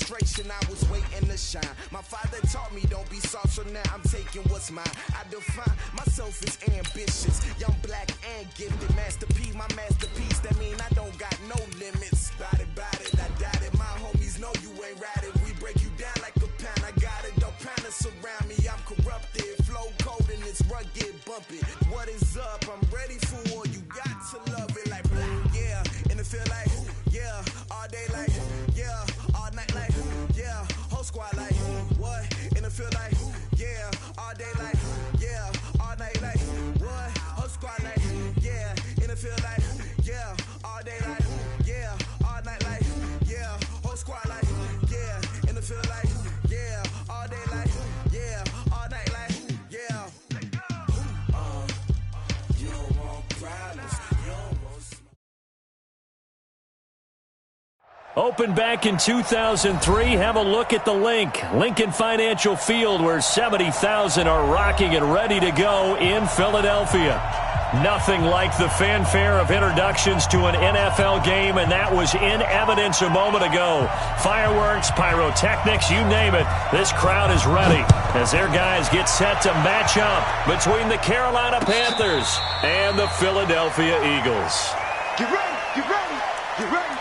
frustration, I was waiting to shine. My father taught me don't be soft, so now I'm taking what's mine. I define myself as ambitious, young, black, and gifted. Master P, my masterpiece, that mean I don't got no limits. Bout it, I doubt it. My homies know you ain't ratted. We break you down like a pound. I got it, don't panic surround me. I'm corrupted, flow cold and it's rugged, bumpy. What is up? I'm ready for war. You got to love it like yeah, and it feel like yeah, all day like yeah, all night like yeah, whole squad like what? And it feel like yeah, all day like yeah, all night like what? Whole squad like yeah, and it feel like yeah, all day like yeah, all night like yeah, whole squad like yeah, and it feel like yeah, all day like yeah, all night like yeah. You don't want problems, you don't want smoke. Opened back in 2003. Have a look at the link. Lincoln Financial Field, where 70,000 are rocking and ready to go in Philadelphia. Nothing like the fanfare of introductions to an NFL game, and that was in evidence a moment ago. Fireworks, pyrotechnics, you name it. This crowd is ready as their guys get set to match up between the Carolina Panthers and the Philadelphia Eagles. Get ready, get ready, get ready.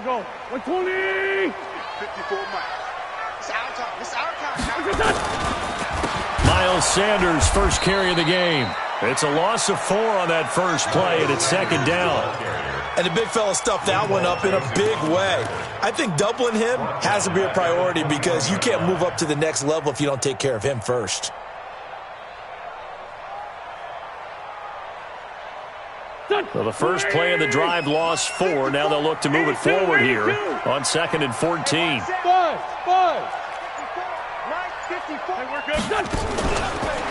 Go. 120! 54 Mike. It's our time. It's our time. Miles Sanders, first carry of the game. It's a loss of 4 on that first play, and it's second down. And the big fella stuffed that one up in a big way. I think doubling him has to be a priority because you can't move up to the next level if you don't take care of him first. So the first play of the drive lost 4. Now they'll look to move it forward here on 2nd and 14.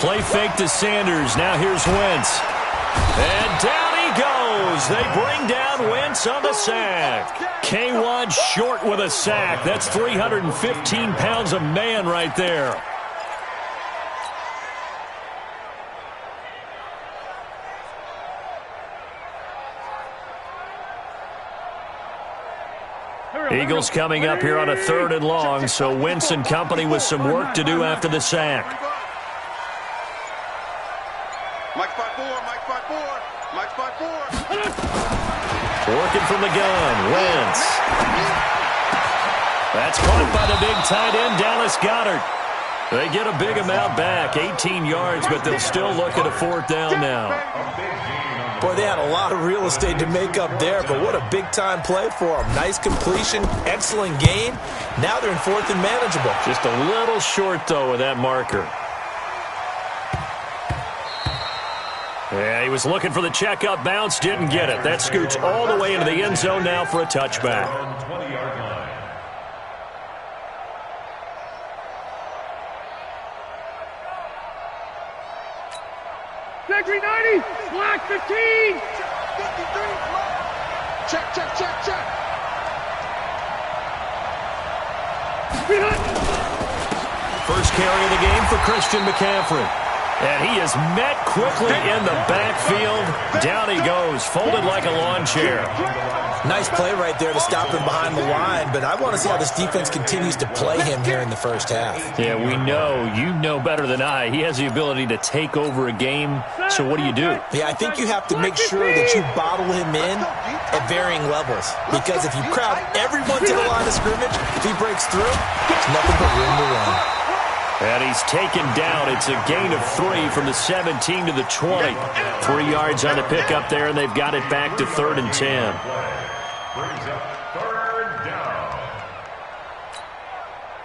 Play fake to Sanders. Now here's Wentz. And down he goes. They bring down Wentz on the sack. K1 short with a sack. That's 315 pounds of man right there. Eagles coming up here on a 3rd and long, so Wentz and company with some work to do after the sack. Mike spot 4, Mike spot 4, Mike spot 4. Working from the gun, Wentz. That's caught by the big tight end, Dallas Goedert. They get a big amount back, 18 yards, but they'll still look at a 4th down now. Boy, they had a lot of real estate to make up there, but what a big-time play for them. Nice completion, excellent gain. Now they're in 4th and manageable. Just a little short, though, with that marker. Yeah, he was looking for the check-up bounce, didn't get it. That scoots all the way into the end zone now for a touchback. Victory 90! Black 15! 53! Check. First carry of the game for Christian McCaffrey. And he is met quickly in the backfield. Down he goes, folded like a lawn chair. Nice play right there to stop him behind the line, but I want to see how this defense continues to play him here in the first half. Yeah, we know. You know better than I. He has the ability to take over a game, so what do you do? Yeah, I think you have to make sure that you bottle him in at varying levels, because if you crowd everyone to the line of scrimmage, if he breaks through, there's nothing but room to run. And he's taken down. It's a gain of 3 from the 17 to the 20. 3 yards on the pickup there, and they've got it back to 3rd and 10.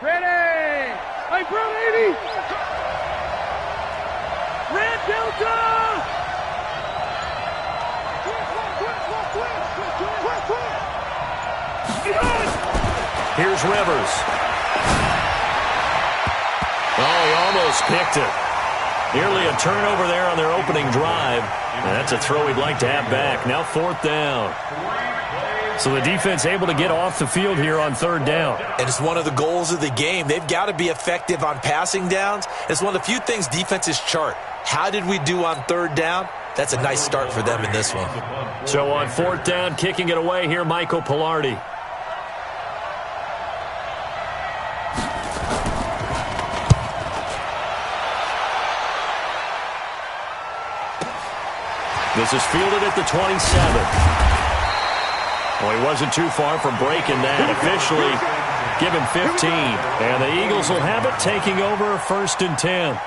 Ready! Hey, bro, 80! Red Delta! Here's Rivers. Oh, he almost picked it. Nearly a turnover there on their opening drive. And that's a throw he'd like to have back. Now 4th down. So the defense able to get off the field here on 3rd down. And it's one of the goals of the game. They've got to be effective on passing downs. It's one of the few things defenses chart. How did we do on 3rd down? That's a nice start for them in this one. So on 4th down, kicking it away here, Michael Pilardi. This is fielded at the 27. Well, he wasn't too far from breaking that. Officially, give him 15. And the Eagles will have it, taking over 1st and 10.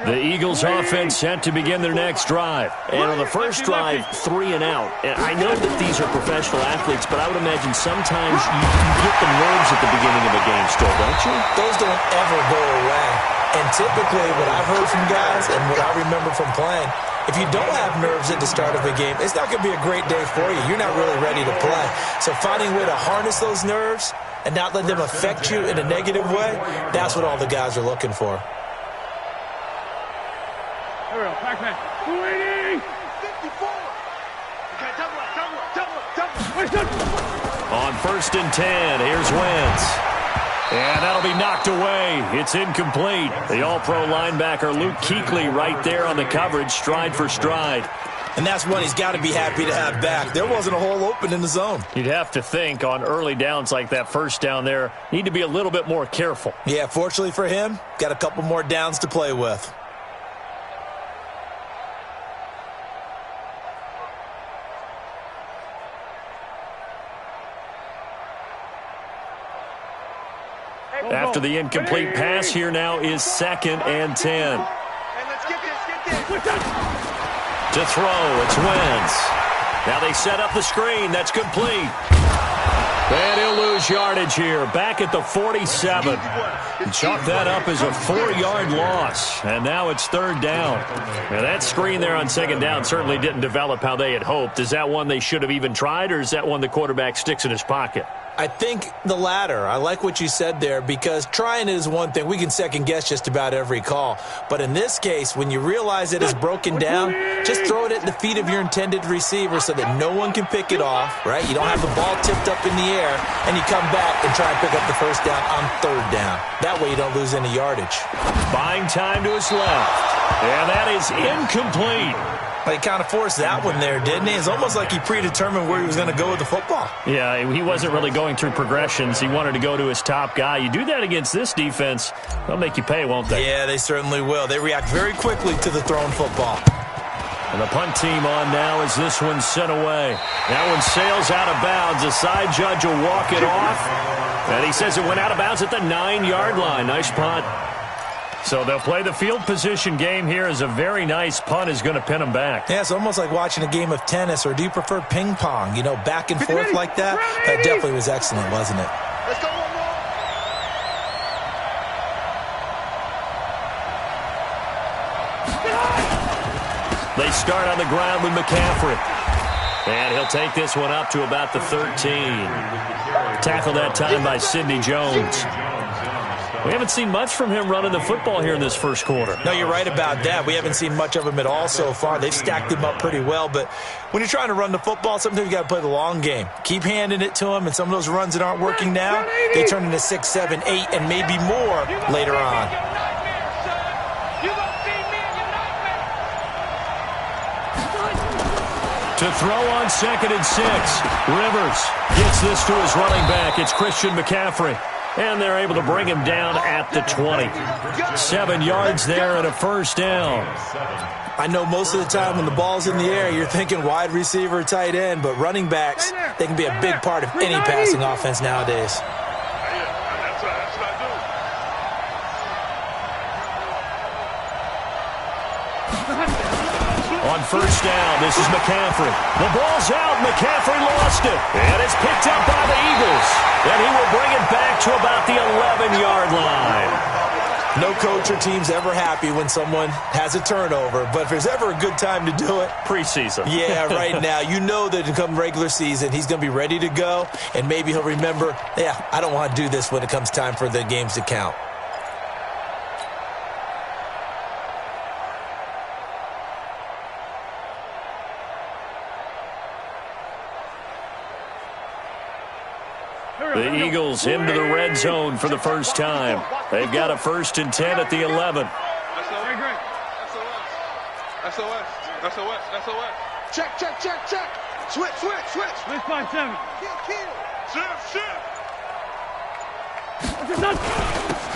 The Eagles offense set to begin their next drive. And on the first drive, 3 and out. And I know that these are professional athletes, but I would imagine sometimes you get the nerves at the beginning of a game still, don't you? Those don't ever go away. And typically what I've heard from guys and what I remember from playing, if you don't have nerves at the start of a game, it's not going to be a great day for you. You're not really ready to play. So finding a way to harness those nerves and not let them affect you in a negative way, that's what all the guys are looking for. Pac-Man. 280. 54. Okay, double. On 1st and 10, here's Wentz. And that'll be knocked away. It's incomplete. The all-pro linebacker Luke Kuechly right there on the coverage, stride for stride. And that's one he's got to be happy to have back. There wasn't a hole open in the zone. You'd have to think on early downs like that first down there, need to be a little bit more careful. Yeah, fortunately for him, got a couple more downs to play with. After the incomplete pass, here now is 2nd and 10. To throw, it's Wentz. Now they set up the screen. That's complete. And he'll lose yardage here. Back at the 47. Chalk that up as a 4-yard loss. And now it's 3rd down. Now that screen there on 2nd down certainly didn't develop how they had hoped. Is that one they should have even tried, or is that one the quarterback sticks in his pocket? I think the latter. I like what you said there, because trying it is one thing. We can second-guess just about every call. But in this case, when you realize it is broken down, just throw it at the feet of your intended receiver so that no one can pick it off, right? You don't have the ball tipped up in the air, and you come back and try and pick up the 1st down on 3rd down. That way you don't lose any yardage. Buying time to his left. And that is incomplete. He kind of forced that one there, didn't he? It's almost like he predetermined where he was going to go with the football. Yeah, he wasn't really going through progressions. He wanted to go to his top guy. You do that against this defense, they'll make you pay, won't they? Yeah, they certainly will. They react very quickly to the thrown football. And the punt team on now as this one's sent away. That one sails out of bounds. The side judge will walk it off. And he says it went out of bounds at the 9-yard line. Nice punt. So they'll play the field position game here as a very nice punt is going to pin them back. Yeah, it's almost like watching a game of tennis, or do you prefer ping pong? You know, back and forth like that? That definitely was excellent, wasn't it? Let's go one more. They start on the ground with McCaffrey. And he'll take this one up to about the 13. Tackled that time by Sidney Jones. We haven't seen much from him running the football here in this first quarter. No, you're right about that. We haven't seen much of him at all so far. They've stacked him up pretty well, but when you're trying to run the football, sometimes you got to play the long game. Keep handing it to him, and some of those runs that aren't working now, they turn into 6, 7, 8, and maybe more later on. To throw on 2nd and 6. Rivers gets this to his running back. It's Christian McCaffrey. And they're able to bring him down at the 20. 7 yards there and a 1st down. I know most of the time when the ball's in the air, you're thinking wide receiver, tight end, but running backs, they can be a big part of any passing offense nowadays. On 1st down, this is McCaffrey. The ball's out. McCaffrey lost it. And it's picked up by the Eagles. And he will bring it back to about the 11-yard line. No coach or team's ever happy when someone has a turnover, but if there's ever a good time to do it, preseason. Yeah, right now. You know that come regular season, he's going to be ready to go, and maybe he'll remember, yeah, I don't want to do this when it comes time for the games to count. The Eagles into the red zone for the first time. They've got a 1st and 10 at the 11. SOS. Check. Switch. Switch 5-7. Shift.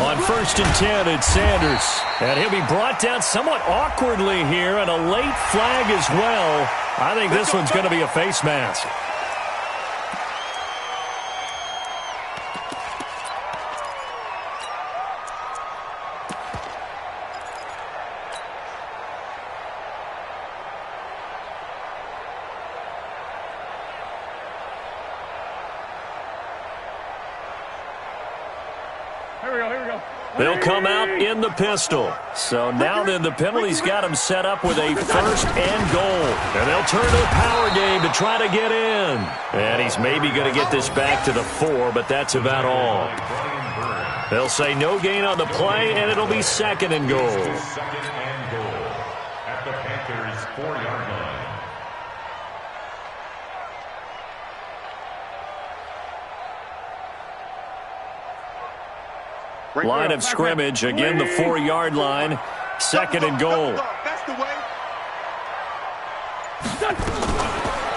On 1st and 10, it's Sanders. And he'll be brought down somewhat awkwardly here, and a late flag as well. I think this one's going to be a face mask. They'll come out in the pistol. So now then the penalty's got him set up with a 1st and goal. And they'll turn to the power game to try to get in. And he's maybe going to get this back to the 4, but that's about all. They'll say no gain on the play, and it'll be 2nd and goal. Second and goal at the Panthers 4-yard line. Line of scrimmage, again the 4-yard line. 2nd and goal. That's the way.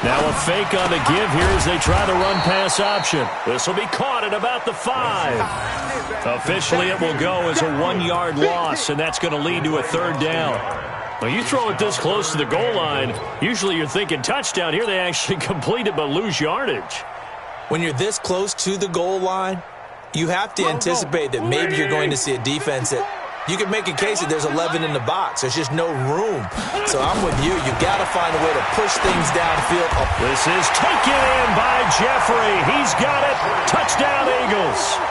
Now a fake on the give here as they try the run-pass option. This will be caught at about the 5. Officially, it will go as a 1-yard loss, and that's going to lead to a 3rd down. When you throw it this close to the goal line, usually you're thinking touchdown. Here they actually complete it but lose yardage. When you're this close to the goal line, you have to anticipate that maybe you're going to see a defense that you can make a case that there's 11 in the box. There's just no room. So I'm with you. You got to find a way to push things downfield. This is taken in by Jeffrey. He's got it. Touchdown, Eagles.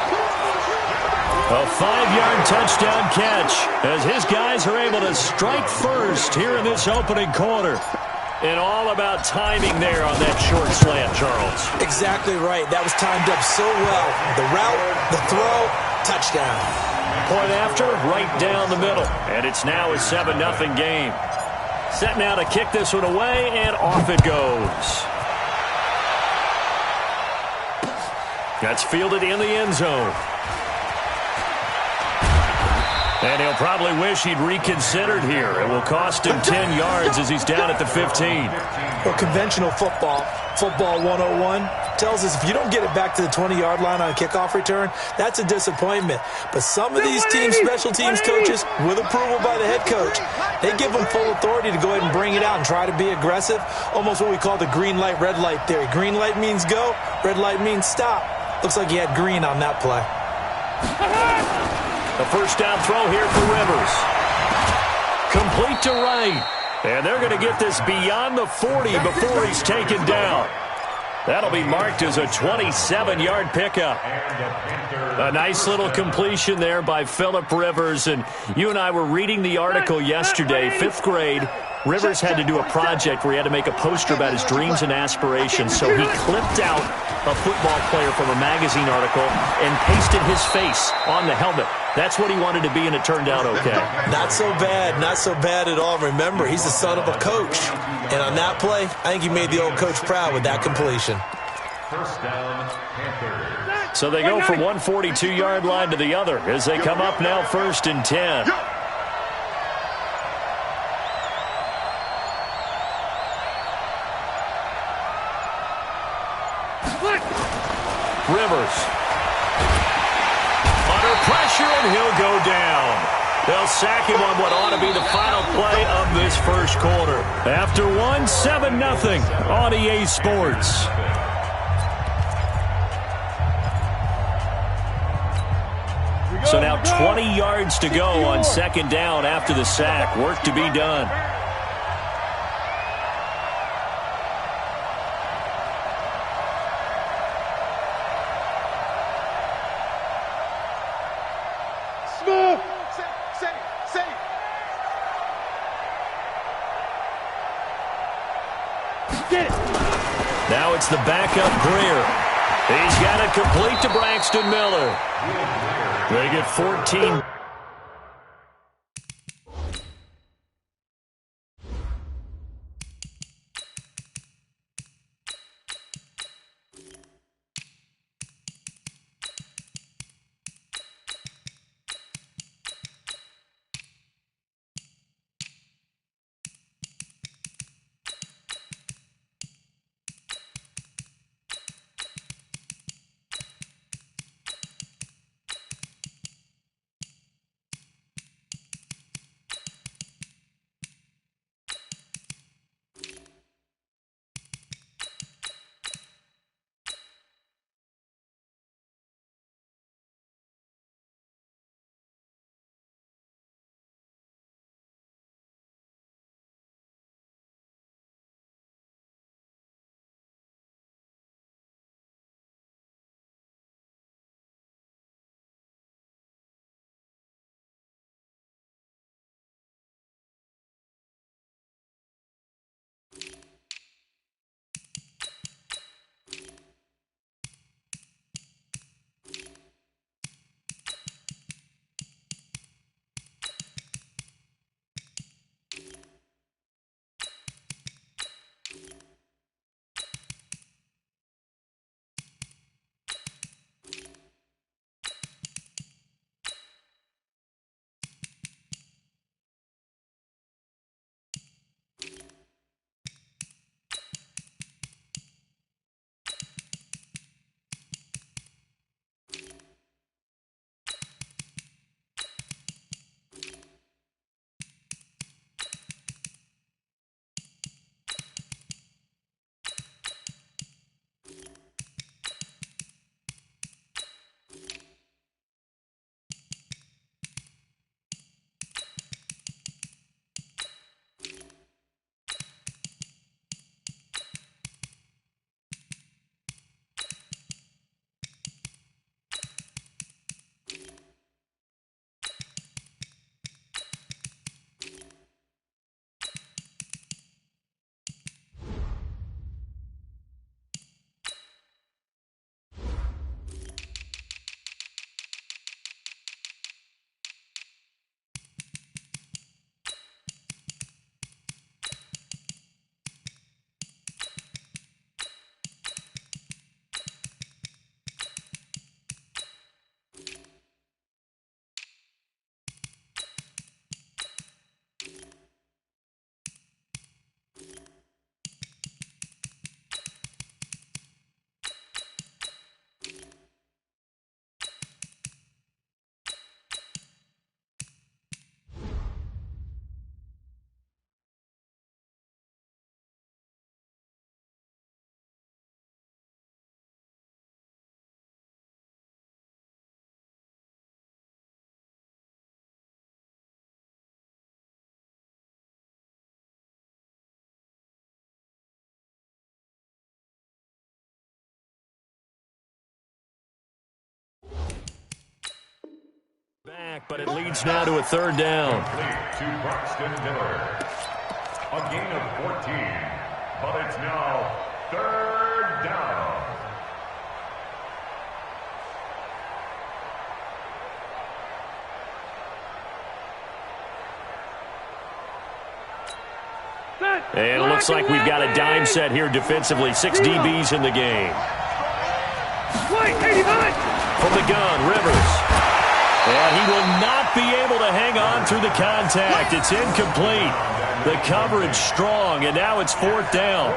A 5-yard touchdown catch as his guys are able to strike first here in this opening quarter. And all about timing there on that short slant, Charles. Exactly right. That was timed up so well. The route, the throw, touchdown. Point after, right down the middle. And it's now a 7-0 game. Set now to kick this one away, and off it goes. That's fielded in the end zone. And he'll probably wish he'd reconsidered here. It will cost him 10 yards as he's down at the 15. Well, conventional football 101, tells us if you don't get it back to the 20-yard line on a kickoff return, that's a disappointment. But some of these teams, special teams coaches, with approval by the head coach, they give them full authority to go ahead and bring it out and try to be aggressive, almost what we call the green light, red light theory. Green light means go, red light means stop. Looks like he had green on that play. A 1st down throw here for Rivers. Complete to right. And they're going to get this beyond the 40 before he's taken down. That'll be marked as a 27-yard pickup. A nice little completion there by Phillip Rivers. And you and I were reading the article yesterday, 5th grade. Rivers had to do a project where he had to make a poster about his dreams and aspirations. So he clipped out a football player from a magazine article and pasted his face on the helmet. That's what he wanted to be, and it turned out okay. Not so bad at all. Remember, he's the son of a coach. And on that play, I think he made the old coach proud with that completion. 1st down, Panthers. So they go from one 42-yard line to the other as they come up now 1st and 10. Rivers. Under pressure, and he'll go down. They'll sack him on what ought to be the final play of this first quarter. After one, 7-0 on EA Sports. So now 20 yards to go on 2nd down after the sack. Work to be done. Now it's the backup Greer. He's got it complete to Braxton Miller. They get 14. Back, but it leads now to a third down. Complete to Braxton Miller. A gain of 14, but it's now third down. And it looks like we've got a dime set here defensively. 6 DBs in the game. From the gun, Rivers. And he will not be able to hang on through the contact. It's incomplete. The coverage strong, and now it's fourth down.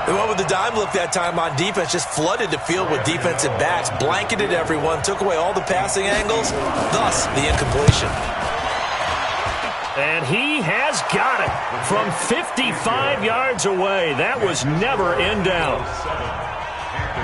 They went with the dime look that time on defense, just flooded the field with defensive backs, blanketed everyone, took away all the passing angles, thus the incompletion. And he has got it from 55 yards away. That was never in doubt.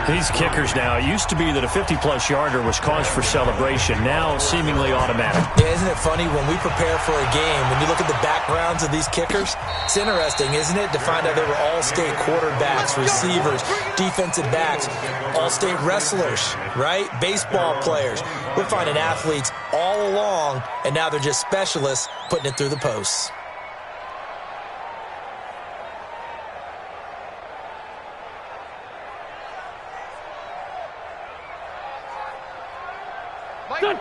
These kickers now, it used to be that a 50-plus yarder was cause for celebration. Now seemingly automatic. Yeah, isn't it funny when we prepare for a game, when you look at the backgrounds of these kickers, it's interesting, isn't it, to find out they were all-state quarterbacks, receivers, defensive backs, all-state wrestlers, right? Baseball players. We're finding athletes all along, and now they're just specialists putting it through the posts.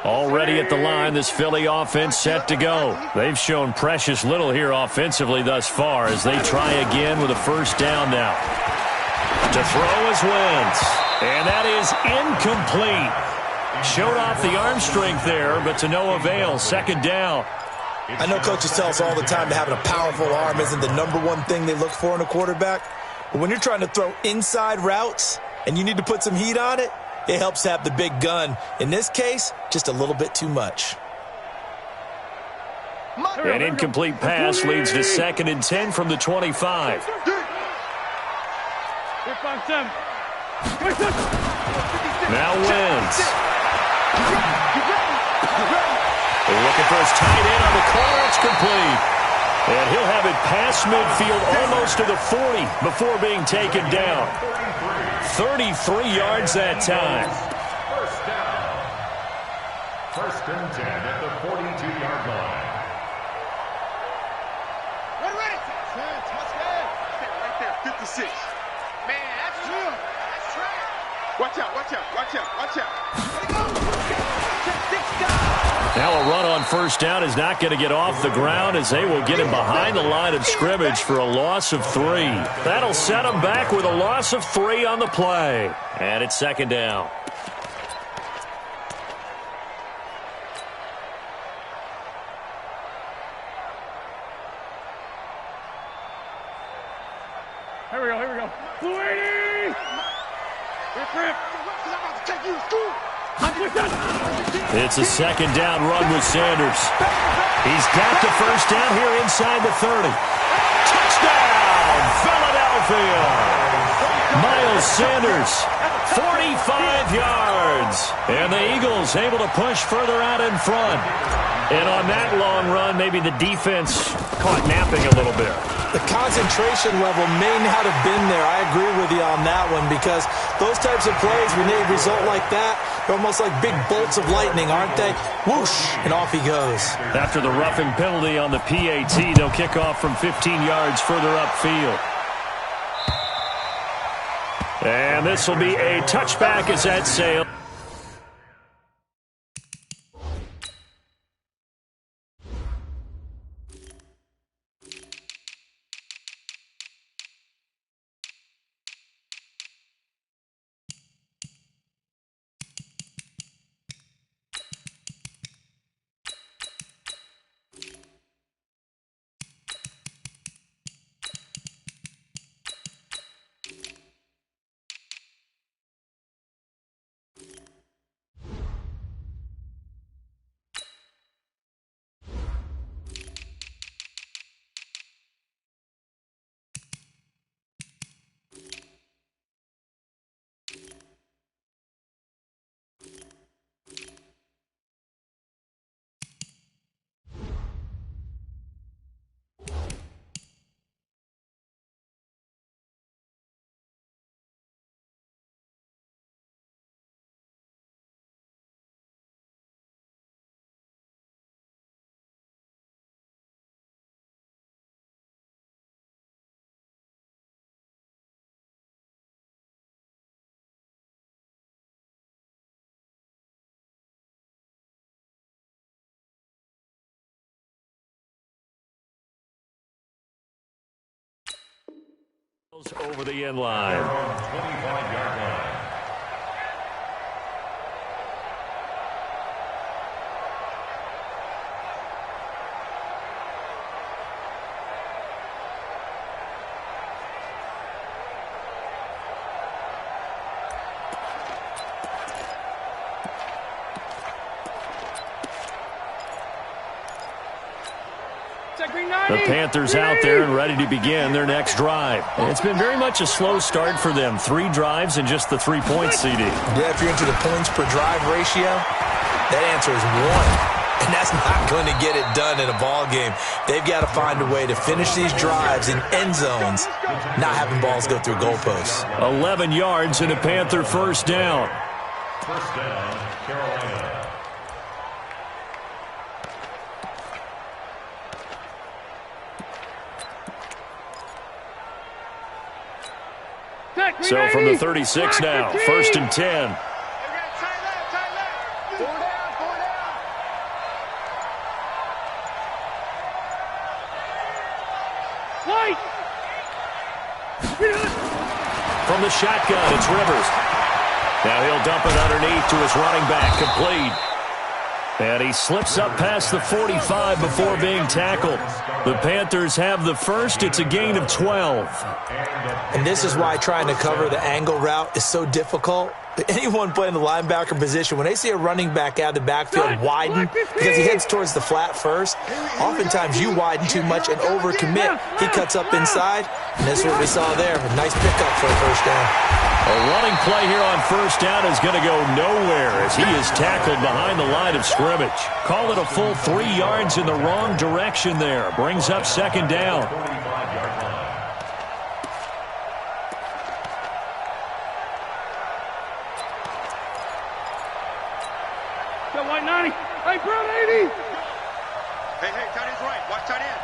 Already at the line, this Philly offense set to go. They've shown precious little here offensively thus far as they try again with a first down now. To throw is Wentz. And that is incomplete. Showed off the arm strength there, but to no avail. Second down. I know coaches tell us all the time that having a powerful arm isn't the #1 thing they look for in a quarterback. But when you're trying to throw inside routes and you need to put some heat on it, it helps to have the big gun. In this case, just a little bit too much. An incomplete pass leads to 2nd and 10 from the 25. Now Wentz. They're looking for his tight end on the call. It's complete. And he'll have it past midfield almost to the 40 before being taken down. 33 yards that time. First down. 1st and 10 at the 42-yard line. Ready. Right there, 56. Man, that's true. That's trash. Watch out. Now a run on first down is not going to get off the ground as they will get him behind the line of scrimmage for a loss of 3. That'll set him back with a loss of 3 on the play. And it's 2nd down. Here we go. Blue 80! Rip. It's a 2nd down run with Sanders. He's got the first down here inside the 30. Touchdown, Philadelphia! Miles Sanders, 45 yards. And the Eagles able to push further out in front. And on that long run, maybe the defense caught napping a little bit. The concentration level may not have been there. I agree with you on that one because those types of plays, when they result like that, they're almost like big bolts of lightning, aren't they? Whoosh, and off he goes. After the roughing penalty on the PAT, they'll kick off from 15 yards further upfield. And this will be a touchback as that sails. Over the end line. 25-yard line. The Panthers out there and ready to begin their next drive. It's been very much a slow start for them. 3 drives and just the 3 points, CD. Yeah, if you're into the points per drive ratio, that answer is 1. And that's not going to get it done in a ball game. They've got to find a way to finish these drives in end zones, not having balls go through goalposts. 11 yards and a Panther first down. First down, Carolina. So from the 36 now, 1st and 10. From the shotgun, it's Rivers. Now he'll dump it underneath to his running back, complete. And he slips up past the 45 before being tackled. The Panthers have the first. It's a gain of 12. And this is why trying to cover the angle route is so difficult. Anyone playing the linebacker position, when they see a running back out of the backfield widen because he heads towards the flat first, oftentimes you widen too much and overcommit. He cuts up inside, and that's what we saw there. A nice pickup for a first down. A running play here on first down is going to go nowhere as he is tackled behind the line of scrimmage. Call it a full 3 yards in the wrong direction there. Brings up second down. Hey, Brown 80. Hey, tight end's right. Watch tight end.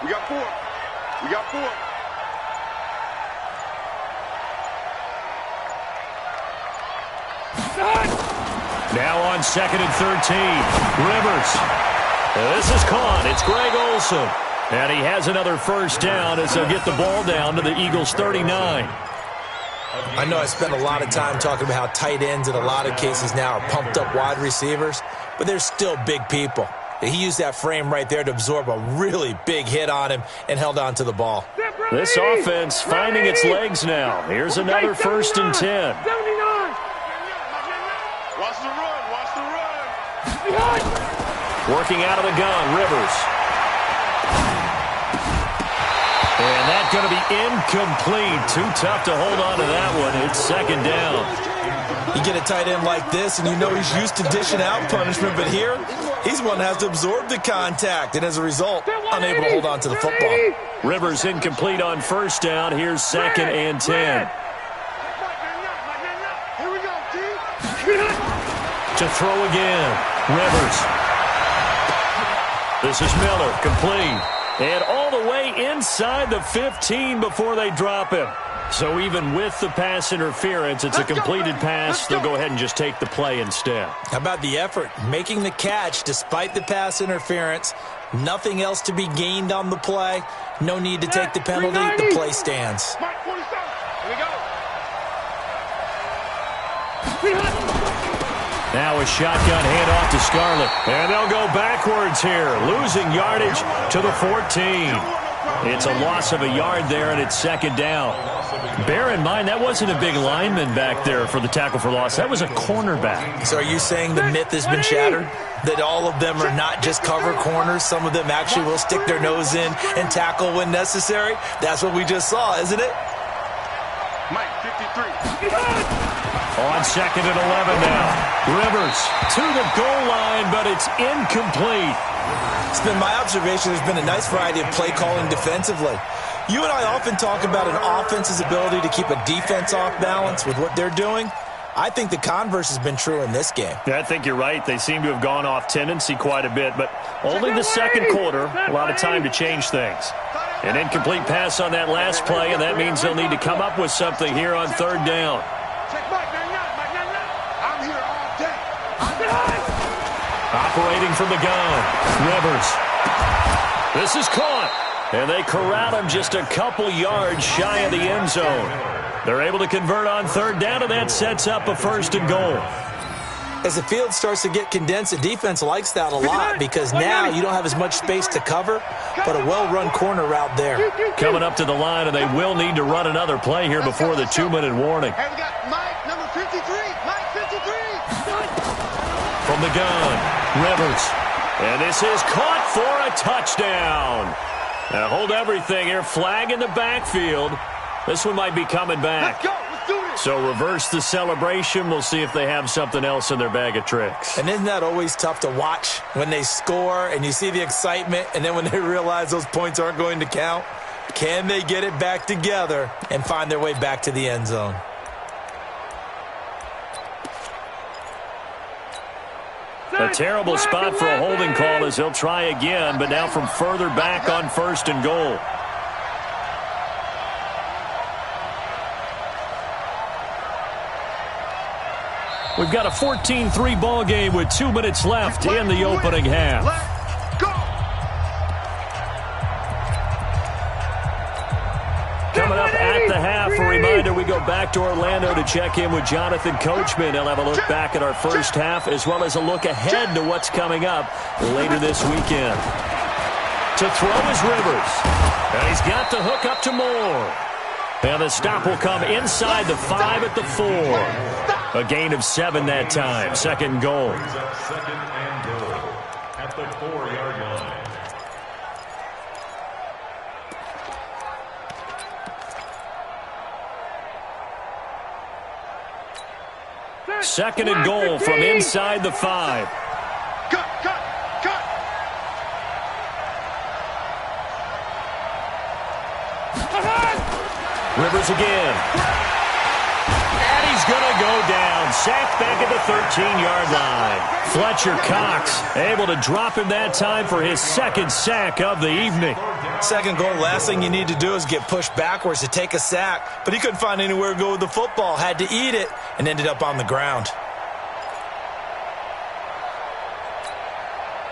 We got 4. Now on 2nd and 13. Rivers. This is caught. It's Greg Olsen. And he has another first down as they'll get the ball down to the Eagles' 39. I know I spent a lot of time talking about how tight ends in a lot of cases now are pumped up wide receivers, but they're still big people. He used that frame right there to absorb a really big hit on him and held on to the ball. This offense finding its legs now. Here's another 1st and 10. Watch the run. Working out of the gun, Rivers. And that's going to be incomplete. Too tough to hold on to that one. It's 2nd down. You get a tight end like this, and you know he's used to dishing out punishment, but here, he's one that has to absorb the contact, and as a result, unable to hold on to the football. Rivers incomplete on first down. Here's 2nd and 10. Here we go, T. To throw again. Rivers. This is Miller, complete. And all the way inside the 15 before they drop him. So even with the pass interference, it's a completed pass. They'll go ahead and just take the play instead. How about the effort? Making the catch despite the pass interference. Nothing else to be gained on the play. No need to take the penalty. The play stands. Here we go. Now a shotgun handoff to Scarlett. And they'll go backwards here, losing yardage to the 14. It's a loss of a yard there, and it's 2nd down. Bear in mind, that wasn't a big lineman back there for the tackle for loss. That was a cornerback. So are you saying the myth has been shattered? That all of them are not just cover corners? Some of them actually will stick their nose in and tackle when necessary? That's what we just saw, isn't it? Mike, 53. On 2nd and 11 now. Rivers to the goal line, but it's incomplete. It's been my observation there's been a nice variety of play calling defensively. You and I often talk about an offense's ability to keep a defense off balance with what they're doing. I think the converse has been true in this game. Yeah, I think you're right. They seem to have gone off tendency quite a bit, but only the second quarter, a lot of time to change things. An incomplete pass on that last play, and that means they'll need to come up with something here on 3rd down. I'm here all day. Operating from the gun, Rivers. This is caught, and they corral him just a couple yards shy of the end zone. They're able to convert on 3rd down, and that sets up a 1st and goal. As the field starts to get condensed, the defense likes that a lot because now you don't have as much space to cover, but a well-run corner route there. Coming up to the line, and they will need to run another play here before the 2-minute warning. Hey, we got Mike, number 53. Mike, 53. From the gun, Rivers. And this is caught for a touchdown. Now hold everything here. Flag in the backfield. This one might be coming back. Let's go. Let's do this. So reverse the celebration. We'll see if they have something else in their bag of tricks. And isn't that always tough to watch when they score and you see the excitement and then when they realize those points aren't going to count? Can they get it back together and find their way back to the end zone? A terrible spot for a holding call as he'll try again, but now from further back on 1st and goal. We've got a 14-3 ball game with 2 minutes left in the opening half. Let's go. reminder, we go back to Orlando to check in with Jonathan Coachman. He'll have a look back at our first half as well as a look ahead to what's coming up later this weekend. To throw is Rivers. And he's got the hook up to Moore. And the stop will come inside the 5 at the 4. A gain of 7 that time. Second goal. Second and goal at the 4-yard line. Second and goal from inside the 5. Cut. Rivers again. And he's going to go down. Sacked back at the 13-yard line. Fletcher Cox able to drop him that time for his second sack of the evening. Second goal, last thing you need to do is get pushed backwards to take a sack. But he couldn't find anywhere to go with the football. Had to eat it and ended up on the ground.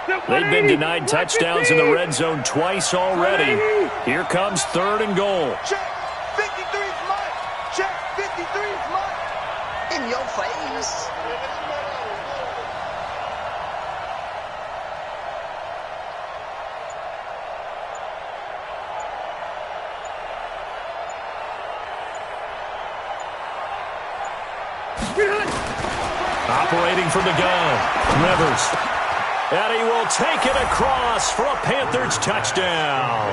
They've been denied touchdowns in the red zone twice already. Here comes third and goal. Check. 53's mine. Check. 53's mine. In your face. Operating from the gun, Rivers. And he will take it across for a Panthers touchdown.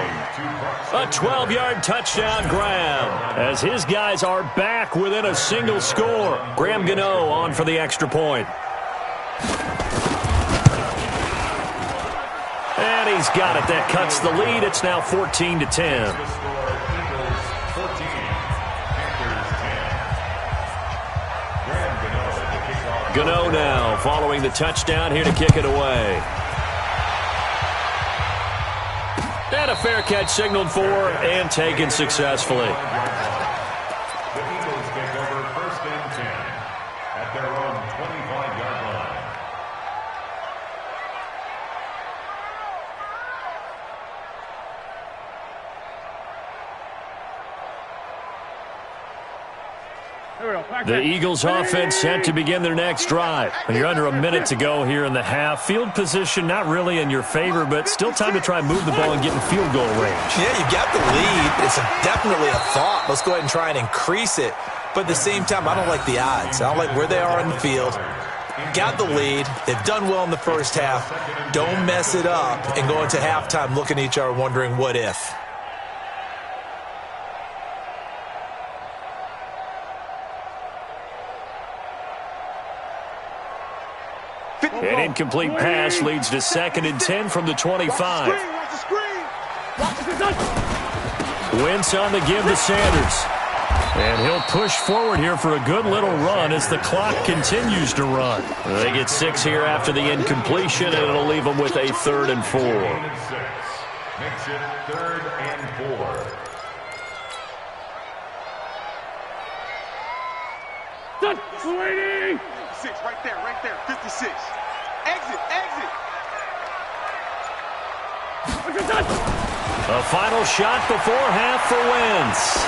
A 12-yard touchdown grab as his guys are back within a single score. Graham Gano on for the extra point. And he's got it. That cuts the lead. It's now 14-10. Gano now following the touchdown here to kick it away. And a fair catch signaled for and taken successfully. The Eagles take over first and 10 at their own 25-yard line. The Eagles offense set to begin their next drive. When you're under a minute to go here in the half, field position not really in your favor, but still time to try and move the ball and get in field goal range. Yeah, you got the lead. It's definitely a thought. Let's go ahead and try and increase it. But at the same time, I don't like the odds. I don't like where they are in the field. Got the lead. They've done well in the first half. Don't mess it up and go into halftime looking at each other wondering what if. An incomplete pass leads to second and 10 from the 25. Wentz on the give to Sanders. And he'll push forward here for a good little run as the clock continues to run. They get 6 here after the incompletion, and it'll leave them with a 3rd and 4. Makes it 3rd and 4. Done. 56, right there, 56. Exit. A final shot before half for Wentz.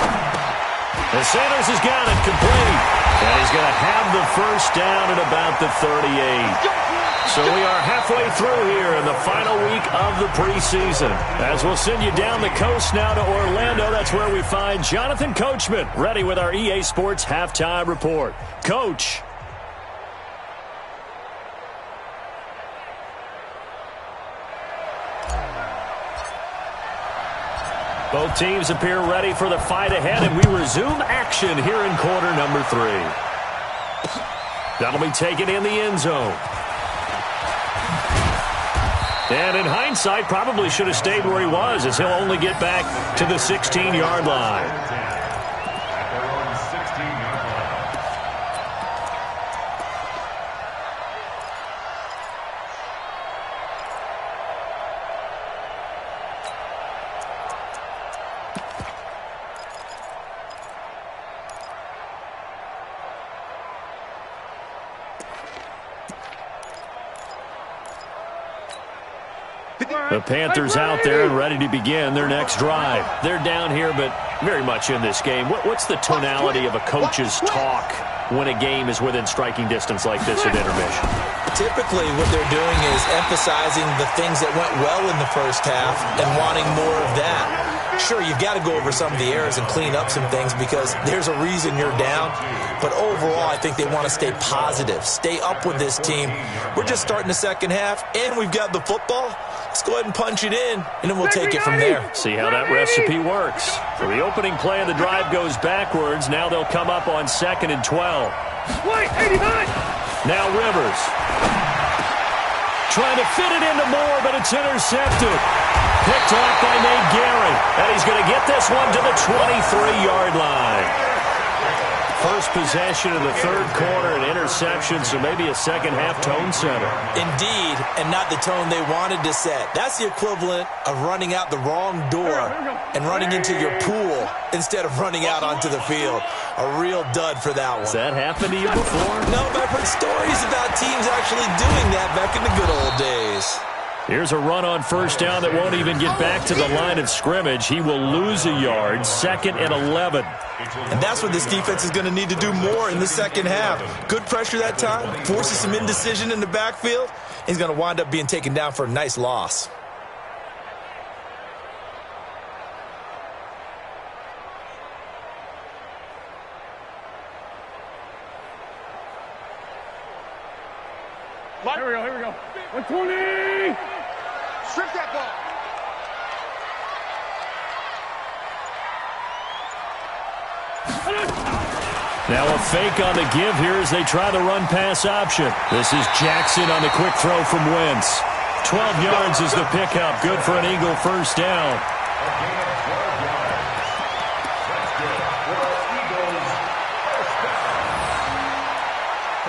And Sanders has got it complete. And he's going to have the first down at about the 38. So we are halfway through here in the final week of the preseason. As we'll send you down the coast now to Orlando, that's where we find Jonathan Coachman, ready with our EA Sports Halftime Report. Coach. Both teams appear ready for the fight ahead, and we resume action here in quarter number 3. That'll be taken in the end zone. And in hindsight, probably should have stayed where he was, as he'll only get back to the 16-yard line. The Panthers out there and ready to begin their next drive. They're down here, but very much in this game. What's the tonality of a coach's talk when a game is within striking distance like this at intermission? Typically, what they're doing is emphasizing the things that went well in the first half and wanting more of that. Sure, you've got to go over some of the errors and clean up some things because there's a reason you're down. But overall, I think they want to stay positive, stay up with this team. We're just starting the second half, and we've got the football. Let's go ahead and punch it in, and then we'll take it from there. See how that recipe works. So the opening play of the drive goes backwards. Now they'll come up on 2nd and 12. Wait, 89! Now Rivers. Trying to fit it into Moore, but it's intercepted. Picked off by Nate Gary. And he's going to get this one to the 23-yard line. First possession of the third quarter, an interception, so maybe a second-half tone setter. Indeed, and not the tone they wanted to set. That's the equivalent of running out the wrong door and running into your pool instead of running out onto the field. A real dud for that one. Has that happened to you before? No, but I've heard stories about teams actually doing that back in the good old days. Here's a run on first down that won't even get back to the line of scrimmage. He will lose a yard, 2nd and 11. And that's what this defense is going to need to do more in the second half. Good pressure that time, forces some indecision in the backfield. He's going to wind up being taken down for a nice loss. Here we go. 120! Strip that ball. Now a fake on the give here as they try the run-pass option. This is Jackson on the quick throw from Wentz. 12 yards is the pickup. Good for an Eagle first down.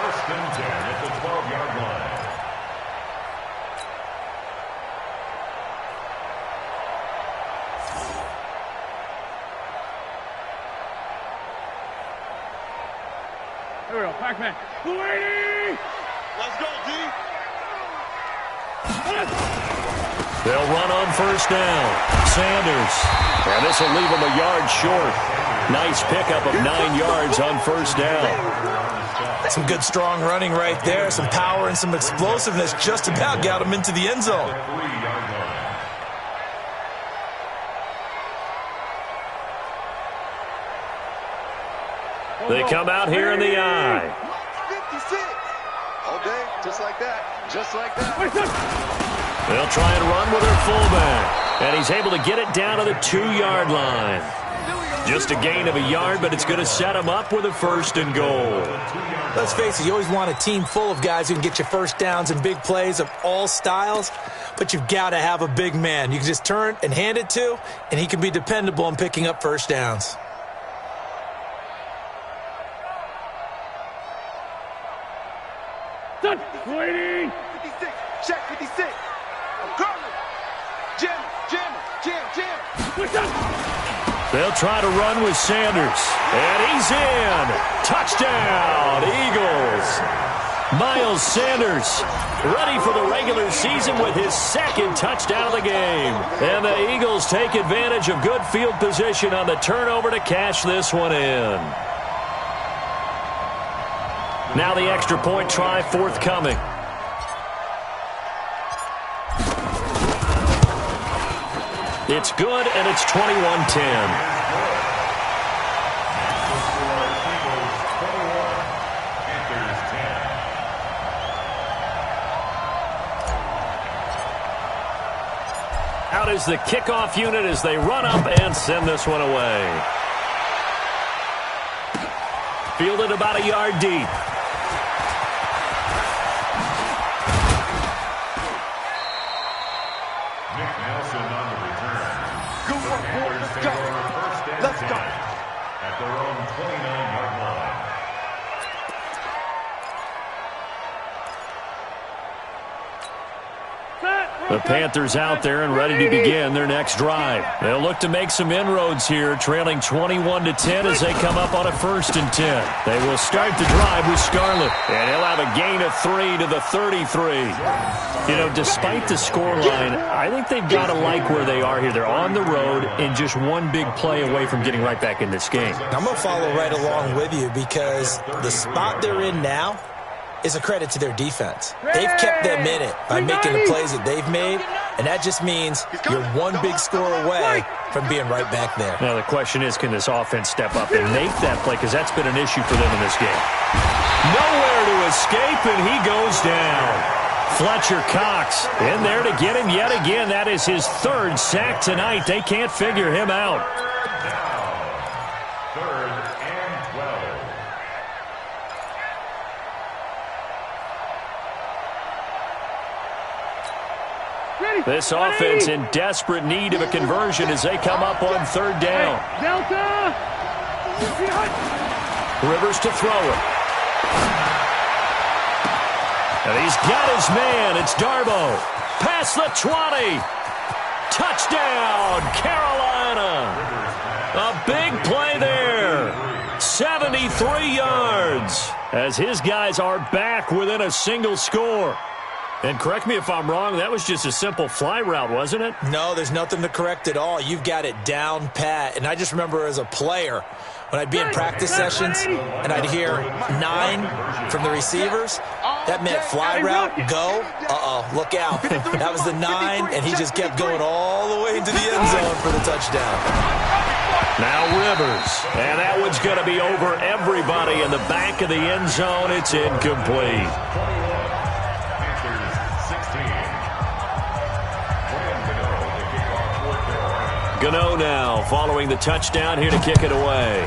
First and 10 at the 12-yard line. Here we go, Pac-Man. Let's go, D. They'll run on first down. Sanders. And this will leave him a yard short. Nice pickup of 9 yards on first down. Some good strong running right there. Some power and some explosiveness just about got him into the end zone. They come out here in the eye. 56. All day, just like that. Just like that. They'll try and run with their fullback. And he's able to get it down to the 2-yard line. Just a gain of a yard, but it's going to set him up with a 1st and goal. Let's face it, you always want a team full of guys who can get you first downs and big plays of all styles, but you've got to have a big man you can just turn and hand it to, and he can be dependable in picking up first downs. Waiting. 56. Check 56. I'm coming. Jam. They'll try to run with Sanders. And he's in. Touchdown, Eagles. Miles Sanders ready for the regular season with his 2nd touchdown of the game. And the Eagles take advantage of good field position on the turnover to cash this one in. Now the extra point try forthcoming. It's good, and it's 21-10. Out is the kickoff unit as they run up and send this one away. Fielded about a yard deep. Let's go. At their own 29-yard line. Set, The Panthers out there and ready to begin their next drive. They'll look to make some inroads here, trailing 21-10 as they come up on a 1st and 10. They will start the drive with Scarlett, and he'll have a gain of 3 to the 33. You know, despite the scoreline, I think they've got to like where they are here. They're on the road and just one big play away from getting right back in this game. I'm going to follow right along with you because the spot they're in now is a credit to their defense. They've kept them in it by making the plays that they've made, and that just means you're one big score away from being right back there. Now the question is, can this offense step up and make that play, because that's been an issue for them in this game. Nowhere to escape, and he goes down. Fletcher Cox in there to get him yet again. That is his 3rd sack tonight. They can't figure him out. This offense in desperate need of a conversion as they come up on 3rd down. Delta! Rivers to throw it. And he's got his man. It's Darbo. Past the 20. Touchdown, Carolina. A big play there. 73 yards as his guys are back within a single score. And correct me if I'm wrong, that was just a simple fly route, wasn't it? No, there's nothing to correct at all. You've got it down pat. And I just remember as a player, when I'd be in practice sessions and I'd hear 9 from the receivers, that meant fly route, go, look out. That was the 9, and he just kept going all the way into the end zone for the touchdown. Now Rivers, and that one's going to be over everybody in the back of the end zone. It's incomplete. Gano now following the touchdown here to kick it away.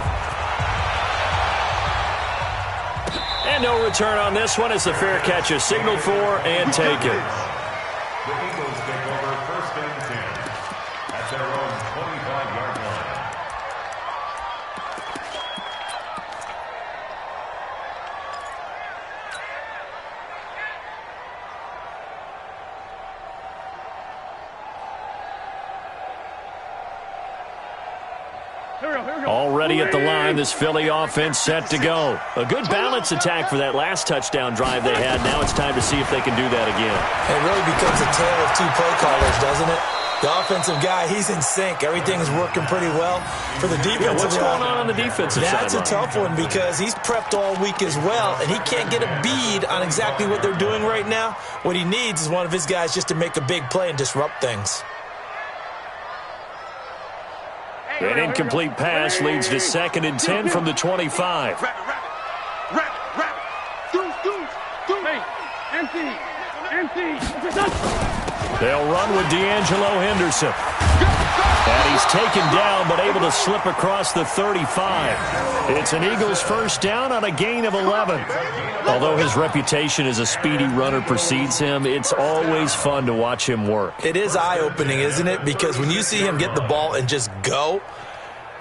And no return on this one as the fair catch is signaled for and taken. The Eagles take over 1st and 10 at their own 25-yard line. Already at the line, this Philly offense set to go. A good balance attack for that last touchdown drive they had. Now it's time to see if they can do that again. It really becomes a tale of 2 play callers, doesn't it? The offensive guy, he's in sync. Everything's working pretty well. For the defensive what's going on the defensive side? That's a tough one because he's prepped all week as well, and he can't get a bead on exactly what they're doing right now. What he needs is one of his guys just to make a big play and disrupt things. An incomplete pass leads to 2nd and 10 from the 25. They'll run with D'Angelo Henderson. And he's taken down but able to slip across the 35. It's an Eagles 1st down on a gain of 11. Although his reputation as a speedy runner precedes him, it's always fun to watch him work. It is eye-opening, isn't it? Because when you see him get the ball and just go,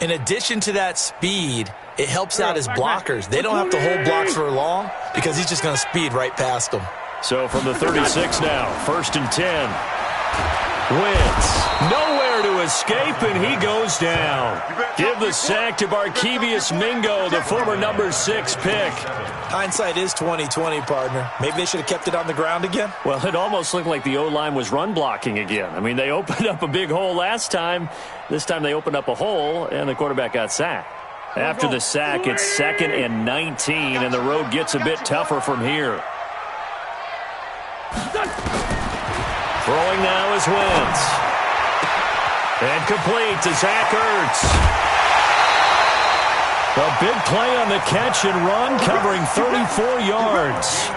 in addition to that speed, it helps out his blockers. They don't have to hold blocks for long because he's just going to speed right past them. So from the 36 now, 1st and 10. Wentz, nowhere to escape, and he goes down. Give the sack to Barkevious Mingo, the former number 6 pick. Hindsight is 20/20, partner. Maybe they should have kept it on the ground again. Well, it almost looked like the O-line was run blocking again. I mean, they opened up a big hole last time. This time they opened up a hole, and the quarterback got sacked. After the sack, it's 2nd and 19, and the road gets a bit tougher from here. Throwing now is Wentz. And complete to Zach Ertz. A big play on the catch and run, covering 34 yards.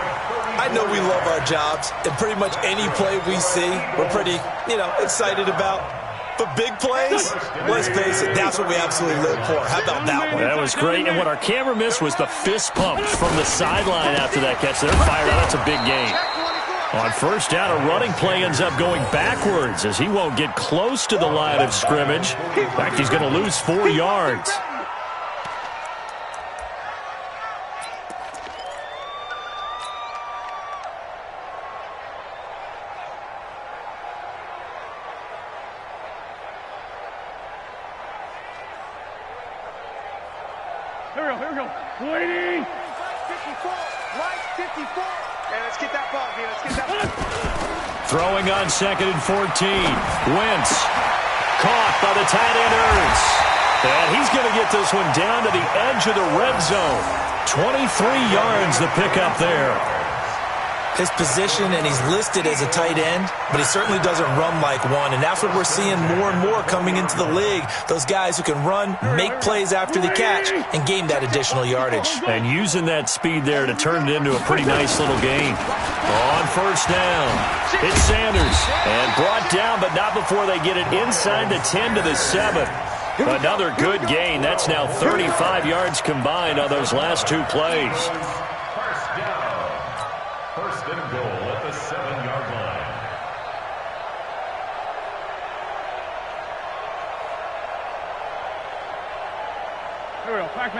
I know we love our jobs, and pretty much any play we see, we're pretty, excited about. But big plays, let's face it, that's what we absolutely live for. How about that one? That was great. And what our camera missed was the fist pumps from the sideline after that catch. They're fired out. That's a big gain. On 1st down, a running play ends up going backwards as he won't get close to the line of scrimmage. In fact, he's going to lose 4 yards. Here we go. Waiting. Right 54. Right 54. Yeah, let's get that ball, man. Let's get that ball. Throwing on 2nd and 14. Wentz. Caught by the tight end Ertz. And he's going to get this one down to the edge of the red zone. 23 yards the pickup there. His position, and he's listed as a tight end, but he certainly doesn't run like one, and that's what we're seeing more and more coming into the league. Those guys who can run, make plays after the catch, and gain that additional yardage. And using that speed there to turn it into a pretty nice little gain. On first down, it's Sanders. And brought down, but not before they get it inside the 10 to the 7. Another good gain. That's now 35 yards combined on those last two plays. First and goal at the 7-yard line. Here we go. Back.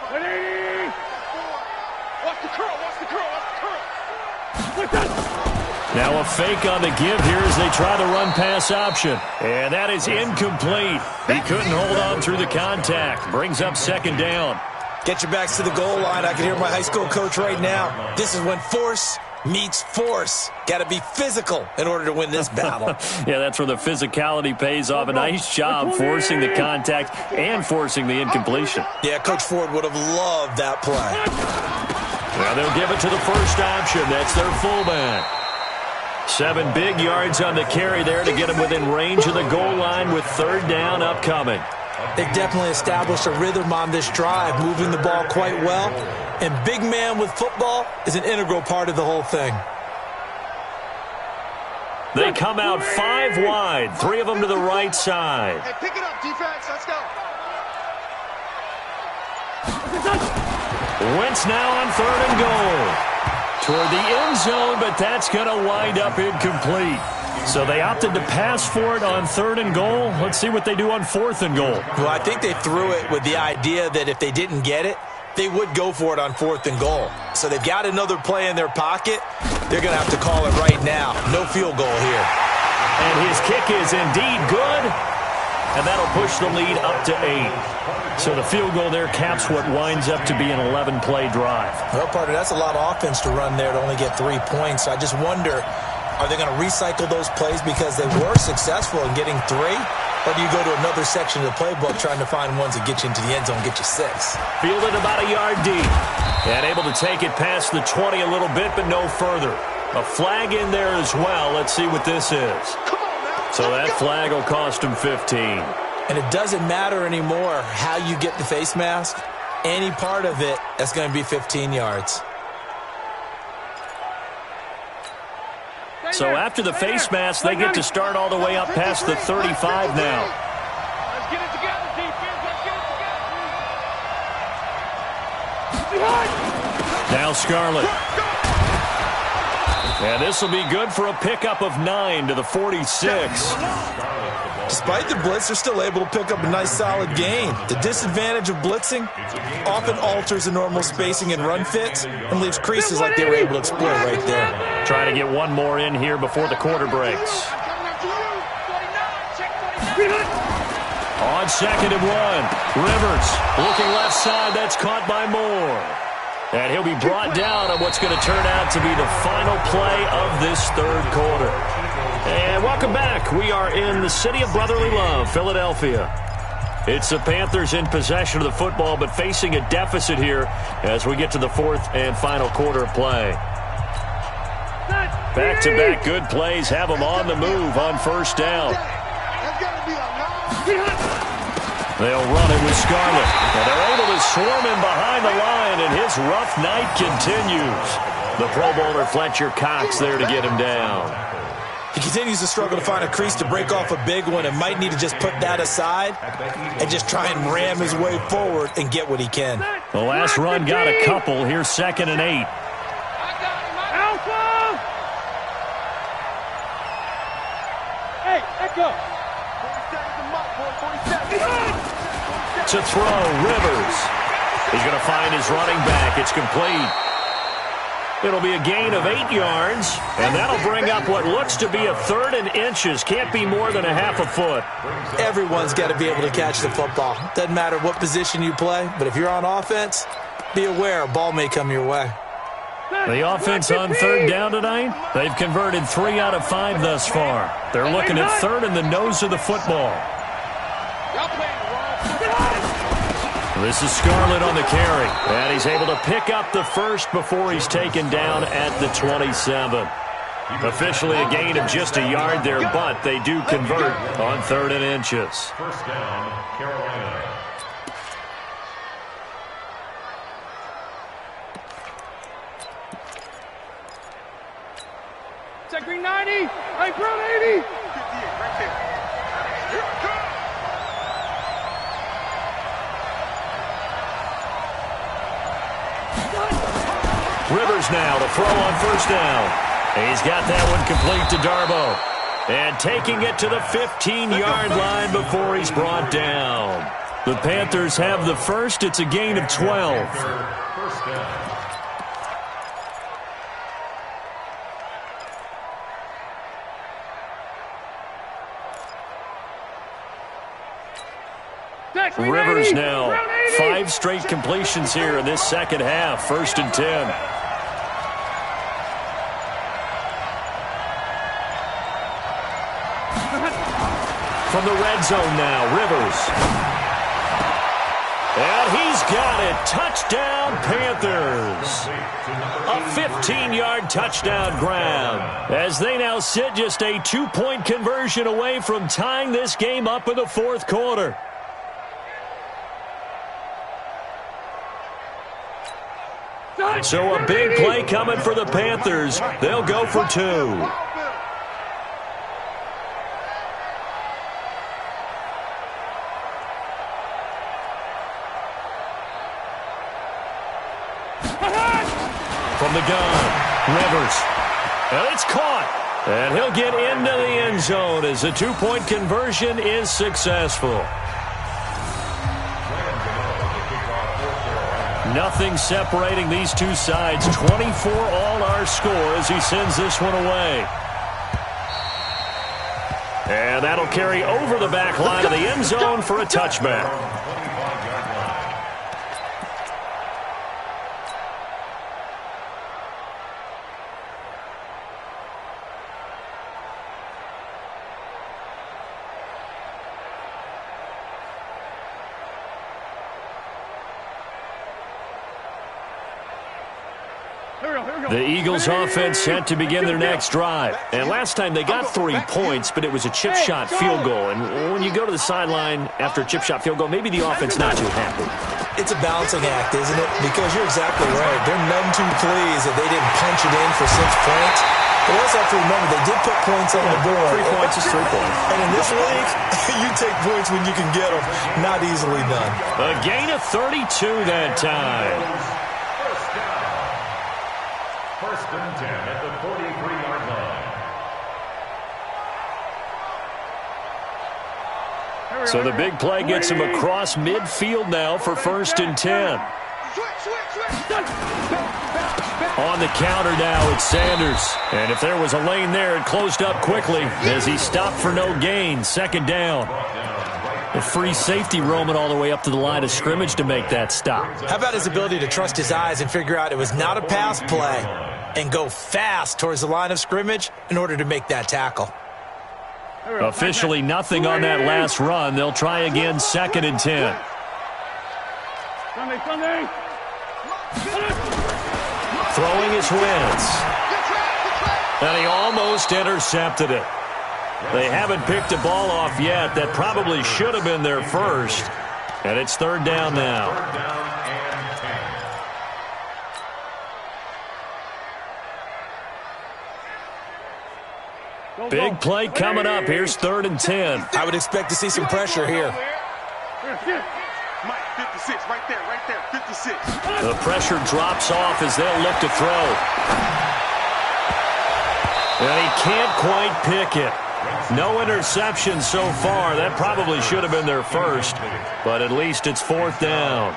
180. Watch the curl. Now a fake on the give here as they try the run-pass option. And that is incomplete. He couldn't hold on through the contact. Brings up 2nd down. Get your backs to the goal line. I can hear my high school coach right now. This is when force meets force. Got to be physical in order to win this battle. Yeah, that's where the physicality pays off. A nice job forcing the contact and forcing the incompletion. Yeah, Coach Ford would have loved that play. Well, they'll give it to the first option. That's their fullback. 7 big yards on the carry there to get him within range of the goal line with 3rd down upcoming. They've definitely established a rhythm on this drive, moving the ball quite well. And big man with football is an integral part of the whole thing. They come out 5 wide, 3 of them to the right side. Hey, pick it up, defense. Let's go. Wentz now on 3rd and goal. Toward the end zone, but that's going to wind up incomplete. So they opted to pass for it on 3rd and goal. Let's see what they do on 4th and goal. Well, I think they threw it with the idea that if they didn't get it, they would go for it on 4th and goal. So they've got another play in their pocket. They're going to have to call it right now. No field goal here. And his kick is indeed good. And that'll push the lead up to 8. So the field goal there caps what winds up to be an 11-play drive. Well, partner, that's a lot of offense to run there to only get 3 points. I just wonder, are they going to recycle those plays because they were successful in getting 3? Or do you go to another section of the playbook trying to find ones that get you into the end zone, get you 6? Fielded about a yard deep. And able to take it past the 20 a little bit, but no further. A flag in there as well. Let's see what this is. So that flag will cost him 15. And it doesn't matter anymore how you get the face mask. Any part of it, that's going to be 15 yards. So after the face mask, they get to start all the way up past the 35 now. Let's get it together, defense. Let's get it together. Now Scarlett. And this will be good for a pickup of 9 to the 46. Despite the blitz, they're still able to pick up a nice solid gain. The disadvantage of blitzing often alters the normal spacing and run fits and leaves creases like they were able to exploit right there. Trying to get one more in here before the quarter breaks. On 2nd and 1, Rivers looking left side. That's caught by Moore. And he'll be brought down on what's going to turn out to be the final play of this 3rd quarter. And welcome back. We are in the city of brotherly love, Philadelphia. It's the Panthers in possession of the football, but facing a deficit here as we get to the 4th and final quarter of play. Back-to-back good plays have them on the move on 1st down. They'll run it with Scarlett. And they're able to swarm him behind the line, and his rough night continues. The Pro Bowler Fletcher Cox there to get him down. He continues to struggle to find a crease to break off a big one and might need to just put that aside and just try and ram his way forward and get what he can. The last run got a couple. Here's 2nd and 8. Alpha! Hey, echo! 47. To throw, Rivers. He's going to find his running back. It's complete. It'll be a gain of 8 yards, and that'll bring up what looks to be a 3rd and inches. Can't be more than a half a foot. Everyone's got to be able to catch the football. Doesn't matter what position you play, but if you're on offense, be aware a ball may come your way. The offense on 3rd down tonight, they've converted 3 out of 5 thus far. They're looking at 3rd in the nose of the football. This is Scarlett on the carry, and he's able to pick up the first before he's taken down at the 27. Officially a gain of just a yard there, but they do convert on 3rd and inches. First down, Carolina. Check green 90. Right, brown 80. 58, right there. Here it comes. Rivers now to throw on 1st down. He's got that one complete to Darbo. And taking it to the 15-yard line before he's brought down. The Panthers have the first. It's a gain of 12. First down. Rivers now 5 straight completions here in this second half. 1st and 10. From the red zone now, Rivers. And he's got it. Touchdown, Panthers. A 15-yard touchdown grab, as they now sit just a 2-point conversion away from tying this game up in the 4th quarter. So a big play coming for the Panthers. They'll go for 2. From the gun, Rivers. And it's caught. And he'll get into the end zone as the 2-point conversion is successful. Nothing separating these two sides. 24 all our score as he sends this one away. And that'll carry over the back line of the end zone for a touchback. The Eagles offense set to begin their next drive. And last time they got 3 points, but it was a chip shot field goal. And when you go to the sideline after a chip shot field goal, maybe the offense not too happy. It's a balancing act, isn't it? Because you're exactly right. They're none too pleased that they didn't punch it in for 6 points. But also have to remember, they did put points on the board. 3 points is 3 points. And in this league, you take points when you can get them. Not easily done. A gain of 32 that time. First and 10 at the 43-yard line. So the big play gets him across midfield now for 1st and 10. On the counter now, it's Sanders. And if there was a lane there, it closed up quickly as he stopped for no gain. 2nd down. A free safety roaming all the way up to the line of scrimmage to make that stop. How about his ability to trust his eyes and figure out it was not a pass play and go fast towards the line of scrimmage in order to make that tackle? Officially nothing on that last run. They'll try again, 2nd and 10. Throwing his Wentz. And he almost intercepted it. They haven't picked a ball off yet. That probably should have been their first. And it's 3rd down now. Big play coming up. Here's 3rd and 10. I would expect to see some pressure here. Mike, 56, right there, 56. The pressure drops off as they'll look to throw. And he can't quite pick it. No interception so far. That probably should have been their first, but at least it's 4th down.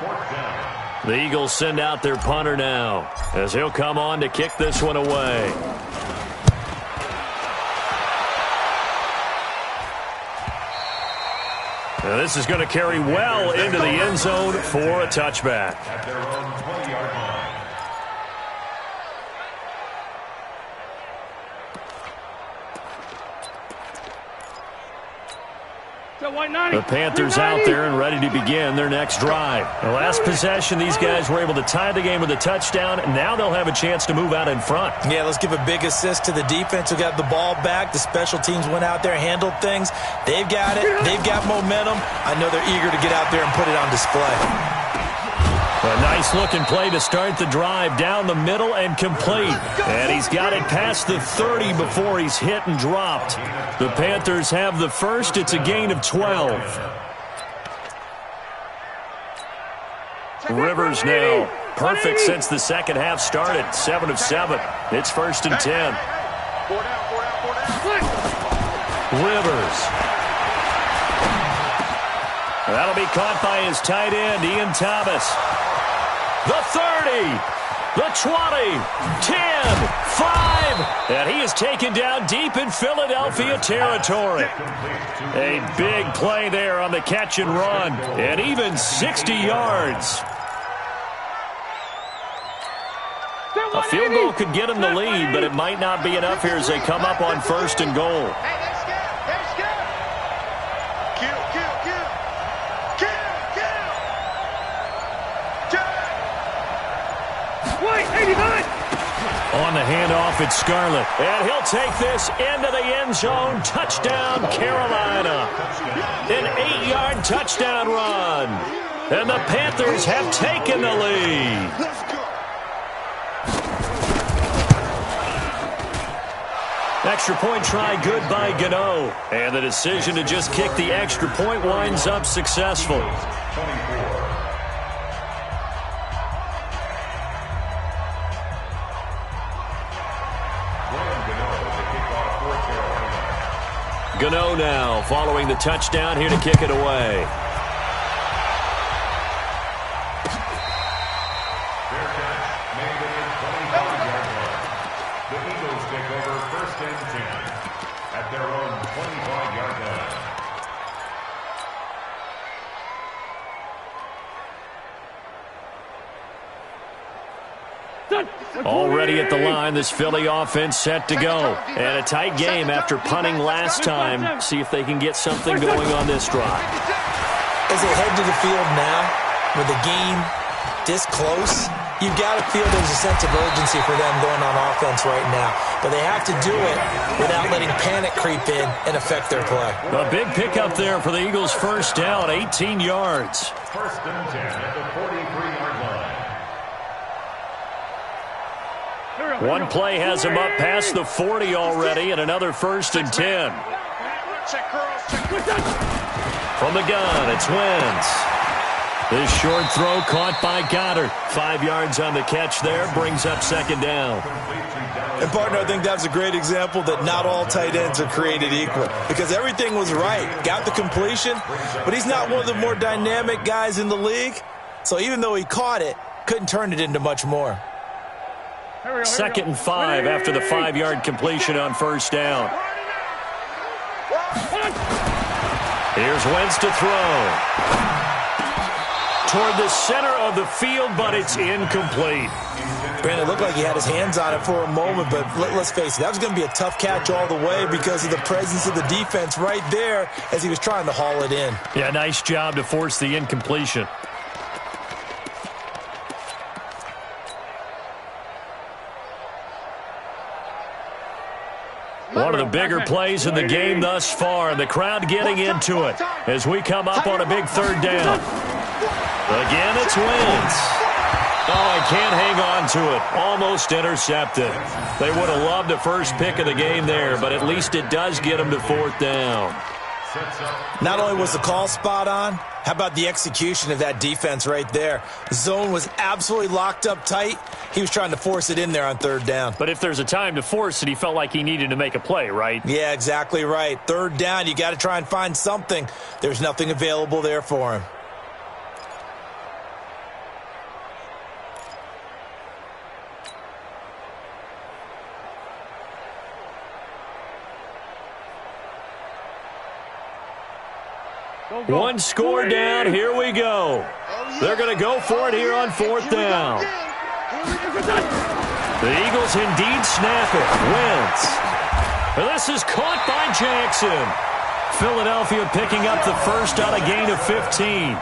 The Eagles send out their punter now, as he'll come on to kick this one away. Now this is going to carry well into the end zone for a touchback. At their own 20-yard line. The Panthers out there and ready to begin their next drive. The last possession, these guys were able to tie the game with a touchdown. Now they'll have a chance to move out in front. Yeah, let's give a big assist to the defense who got the ball back. The special teams went out there, handled things. They've got it. They've got momentum. I know they're eager to get out there and put it on display. A nice-looking play to start the drive down the middle and complete. And he's got it past the 30 before he's hit and dropped. The Panthers have the first. It's a gain of 12. Rivers now. Perfect since the second half started. 7 of 7. It's 1st and 10. Rivers. That'll be caught by his tight end, Ian Thomas. The 30, the 20, 10, 5, and he is taken down deep in Philadelphia territory. A big play there on the catch and run, and even 60 yards. A field goal could get him the lead, but it might not be enough here as they come up on 1st and goal. On the handoff, it's Scarlett. And he'll take this into the end zone. Touchdown, Carolina. An 8-yard touchdown run. And the Panthers have taken the lead. Extra point try good by Gano. And the decision to just kick the extra point winds up successful. 24. Gano now following the touchdown here to kick it away. Fair catch made at the 25-yard line. The Eagles take over 1st and 10 at their own 25-yard line. Already at the line, this Philly offense set to go. And a tight game after punting last time. See if they can get something going on this drive. As they head to the field now, with the game this close, you've got to feel there's a sense of urgency for them going on offense right now. But they have to do it without letting panic creep in and affect their play. A big pickup there for the Eagles' first down, 18 yards. 1st and 10 at the 43-yard line. One play has him up past the 40 already, and another 1st and 10. From the gun, it's Wentz. This short throw caught by Goddard. 5 yards on the catch there, brings up 2nd down. And, partner, I think that's a great example that not all tight ends are created equal because everything was right. Got the completion, but he's not one of the more dynamic guys in the league. So even though he caught it, couldn't turn it into much more. 2nd and 5 after the 5-yard completion on 1st down. Here's Wentz to throw. Toward the center of the field, but it's incomplete. Brandon, it looked like he had his hands on it for a moment, but let's face it, that was going to be a tough catch all the way because of the presence of the defense right there as he was trying to haul it in. Yeah, nice job to force the incompletion. One of the bigger plays in the game thus far, and the crowd getting into it as we come up on a big 3rd down. Again, it's Wentz. Oh, I can't hang on to it. Almost intercepted. They would have loved a first pick of the game there, but at least it does get them to 4th down. Not only was the call spot on, how about the execution of that defense right there? The zone was absolutely locked up tight. He was trying to force it in there on 3rd down. But if there's a time to force it, he felt like he needed to make a play, right? Yeah, exactly right. 3rd down, you got to try and find something. There's nothing available there for him. One score down. Here we go. They're going to go for it here on 4th down. The Eagles indeed snap it. Wentz. This is caught by Jackson. Philadelphia picking up the first on a gain of 15.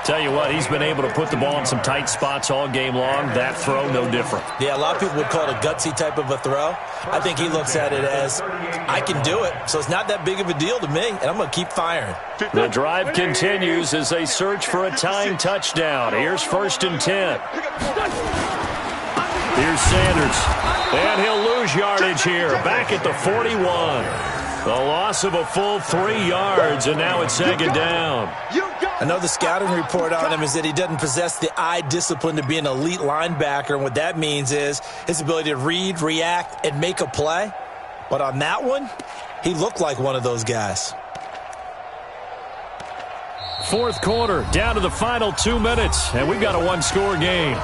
Tell you what, he's been able to put the ball in some tight spots all game long. That throw, no different. Yeah, a lot of people would call it a gutsy type of a throw. I think he looks at it as, I can do it, so it's not that big of a deal to me, and I'm going to keep firing. The drive continues as they search for a tying touchdown. Here's 1st and 10. Here's Sanders, and he'll lose yardage here, back at the 41. The loss of a full 3 yards, and now it's 2nd down. I know the scouting report on him is that he doesn't possess the eye discipline to be an elite linebacker, and what that means is his ability to read, react, and make a play. But on that one, he looked like one of those guys. 4th quarter, down to the final 2 minutes, and we've got a 1-score game.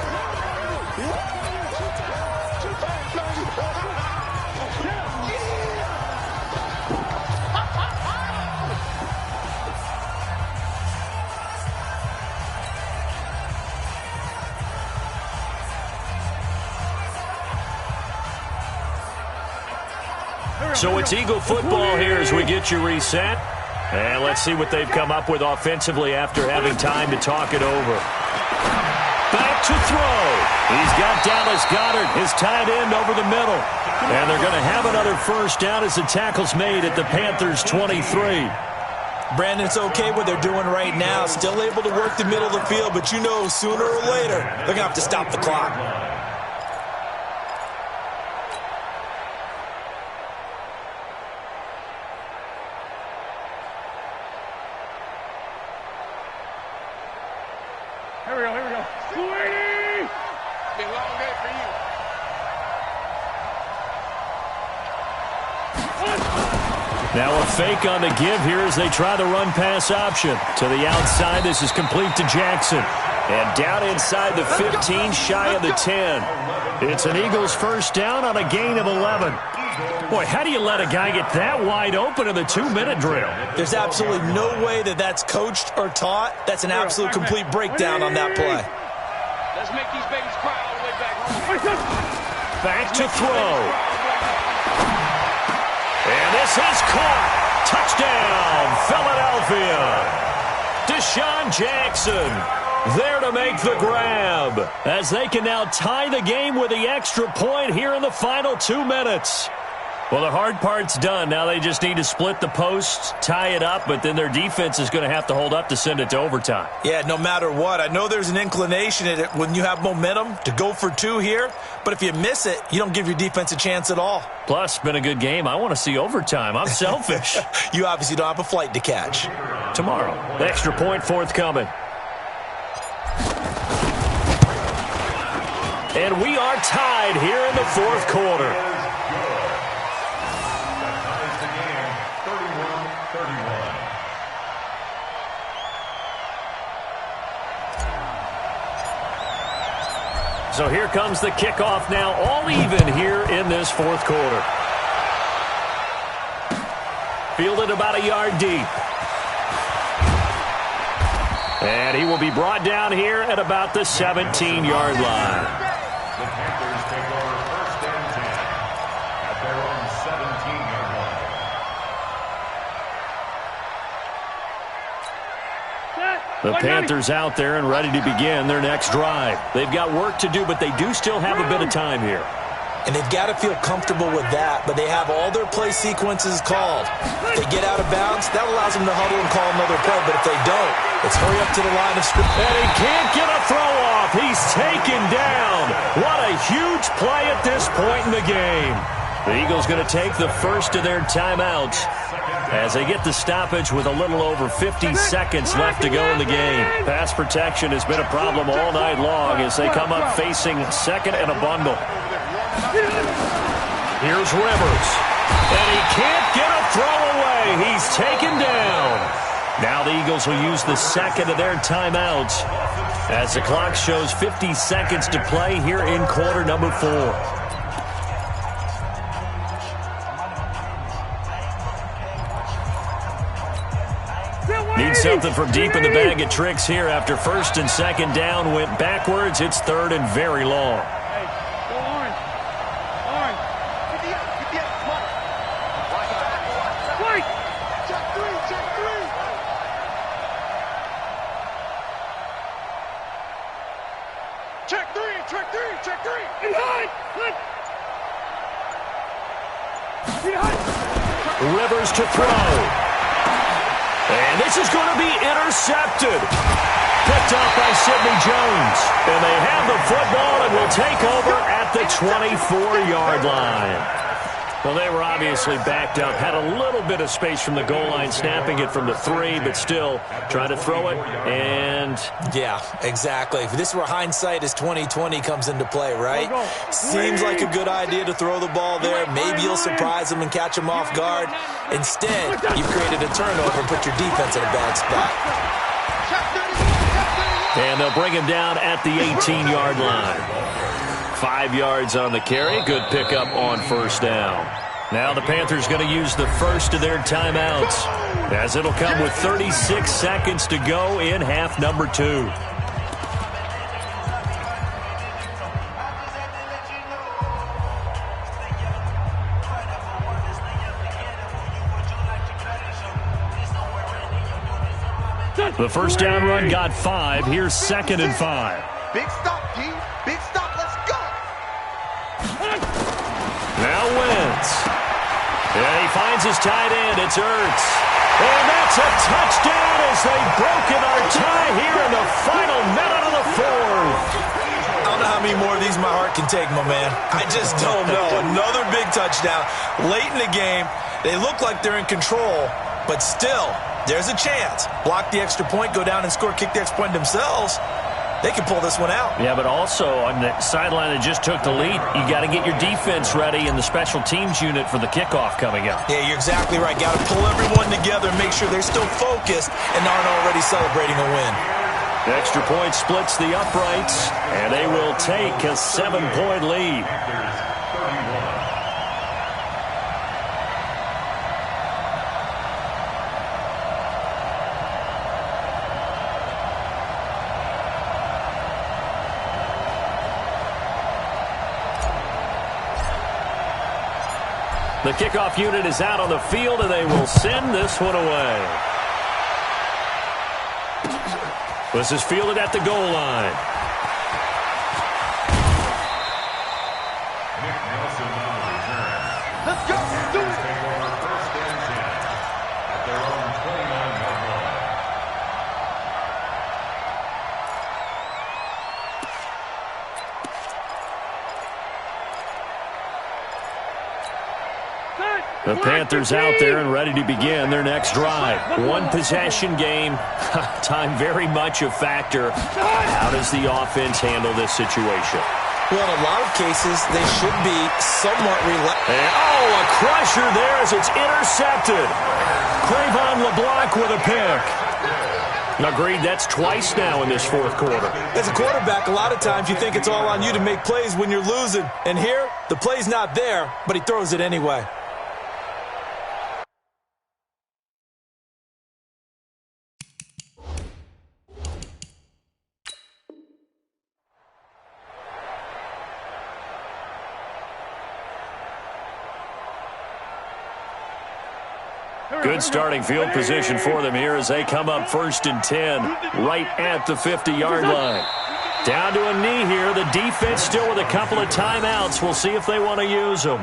So it's Eagle football here as we get you reset. And let's see what they've come up with offensively after having time to talk it over. Back to throw. He's got Dallas Goedert, his tight end, over the middle. And they're going to have another first down as the tackle's made at the Panthers 23. Brandon, it's okay what they're doing right now. Still able to work the middle of the field, but you know sooner or later they're going to have to stop the clock. Here we go. Sweetie! Been a long day for you. Now a fake on the give here as they try the run-pass option. To the outside, this is complete to Jackson. And down inside the 15, shy of the 10. It's an Eagles first down on a gain of 11. Boy, how do you let a guy get that wide open in the 2-minute drill? There's absolutely no way that that's coached or taught. That's an absolute complete breakdown on that play. Let's make these babies cry all the way back home. Back to throw. And this is caught. Touchdown, Philadelphia. Deshaun Jackson there to make the grab as they can now tie the game with the extra point here in the final 2 minutes. Well, the hard part's done. Now they just need to split the posts, tie it up, but then their defense is going to have to hold up to send it to overtime. Yeah, no matter what. I know there's an inclination in it when you have momentum to go for 2 here, but if you miss it, you don't give your defense a chance at all. Plus, been a good game. I want to see overtime. I'm selfish. You obviously don't have a flight to catch. Tomorrow, the extra point forthcoming. And we are tied here in the 4th quarter. So here comes the kickoff now, all even here in this 4th quarter. Fielded about a yard deep. And he will be brought down here at about the 17-yard line. The Panthers take over 1st and 10 at their own 17-yard line. The Panthers out there and ready to begin their next drive. They've got work to do, but they do still have a bit of time here. And they've got to feel comfortable with that, but they have all their play sequences called. If they get out of bounds, that allows them to huddle and call another play, but if they don't, it's hurry up to the line of scrimmage. And he can't get a throw off. He's taken down. What a huge play at this point in the game. The Eagles going to take the first of their timeouts as they get the stoppage with a little over 50 seconds left to go in the game. Pass protection has been a problem all night long as they come up facing 2nd and a bundle. Here's Rivers. And he can't get a throw away. He's taken down. Now the Eagles will use the 2nd of their timeouts as the clock shows 50 seconds to play here in quarter number 4. Need something from deep in the bag of tricks here after first and second down went backwards. It's third and very long. Hey, go orange. Orange. Get the up. Come on. Right. Check three. Check three. Behind. Rivers to throw. And this is going to be intercepted. Picked off by Sidney Jones. And they have the football and will take over at the 24-yard line. Well, they were obviously backed up. Had a little bit of space from the goal line, snapping it from the 3, but still trying to throw it. And yeah, exactly. This is where hindsight is 20/20 comes into play, right? Seems like a good idea to throw the ball there. Maybe you'll surprise them and catch them off guard. Instead, you've created a turnover and put your defense in a bad spot. And they'll bring him down at the 18-yard line. 5 yards on the carry. Good pickup on first down. Now the Panthers going to use the first of their timeouts, as it'll come with 36 seconds to go in half number 2. The first down run got 5. Here's 2nd and 5. Big stop, G. Big stop. Let's go. Now Wentz. And he finds his tight end. It's Ertz. And that's a touchdown as they've broken our tie here in the final minute of the 4th. I don't know how many more of these my heart can take, my man. I just don't know. Another big touchdown. Late in the game, they look like they're in control, but still, there's a chance. Block the extra point, go down and score, kick the extra point themselves. They can pull this one out. Yeah, but also on the sideline that just took the lead, you got to get your defense ready in the special teams unit for the kickoff coming up. Yeah, you're exactly right. Got to pull everyone together and make sure they're still focused and aren't already celebrating a win. The extra point splits the uprights, and they will take a 7-point lead. The kickoff unit is out on the field, and they will send this one away. This is fielded at the goal line. Let's go. Do it. Take over first and 10 at their own 29-yard line. The Panthers out there and ready to begin their next drive. One possession game. Time very much a factor. How does the offense handle this situation? Well, in a lot of cases, they should be somewhat relaxed. A crusher there as it's intercepted. Cravon LeBlanc with a pick. Agreed, that's twice now in this 4th quarter. As a quarterback, a lot of times you think it's all on you to make plays when you're losing. And here, the play's not there, but he throws it anyway. Good starting field position for them here as they come up 1st and 10, right at the 50-yard line. Down to a knee here. The defense still with a couple of timeouts. We'll see if they want to use them.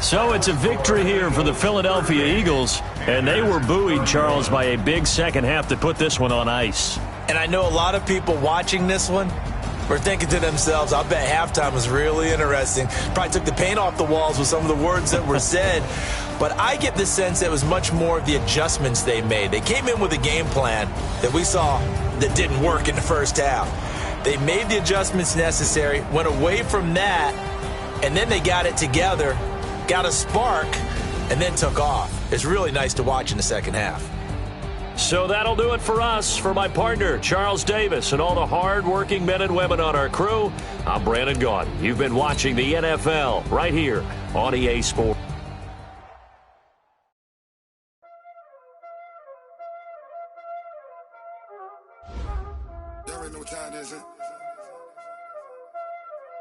So it's a victory here for the Philadelphia Eagles, and they were buoyed, Charles, by a big second half to put this one on ice. And I know a lot of people watching this one were thinking to themselves, I bet halftime was really interesting. Probably took the paint off the walls with some of the words that were said. But I get the sense that it was much more of the adjustments they made. They came in with a game plan that we saw that didn't work in the first half. They made the adjustments necessary, went away from that, and then they got it together, got a spark, and then took off. It's really nice to watch in the second half. So that'll do it for us. For my partner, Charles Davis, and all the hard-working men and women on our crew, I'm Brandon Gaudin. You've been watching the NFL right here on EA Sports. Y'all already know what time it is, huh?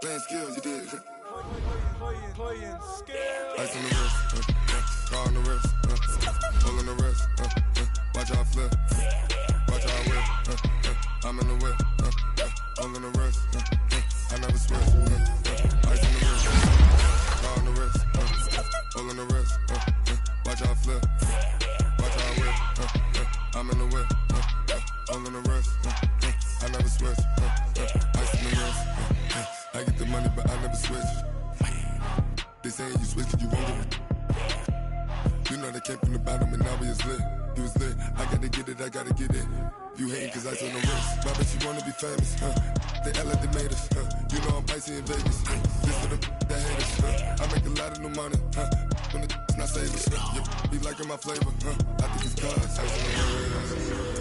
Playing skills, you did. Playing skills. Ice on the wrist, car on the wrist, hole in the wrist, watch out flip, watch out whip, I'm in the whip, hole in the wrist, I never switch, ice on the wrist, car on the wrist, hole in the wrist, watch out flip, watch out whip, I'm in the whip, hole in the wrist, I never switch, ice on the wrist, I get the money but I never switch. They saying you switch 'cause you won't get it. You know they came from the bottom and now we is lit. You was lit, I gotta get it, I gotta get it. You hating 'cause I on the wrist. Why bet you wanna be famous, They act like they made us, You know I'm icy in Vegas, This for the that hate us, I make a lot of new money, When the not saving, You be liking my flavor, I think it's cause I was on the wrist.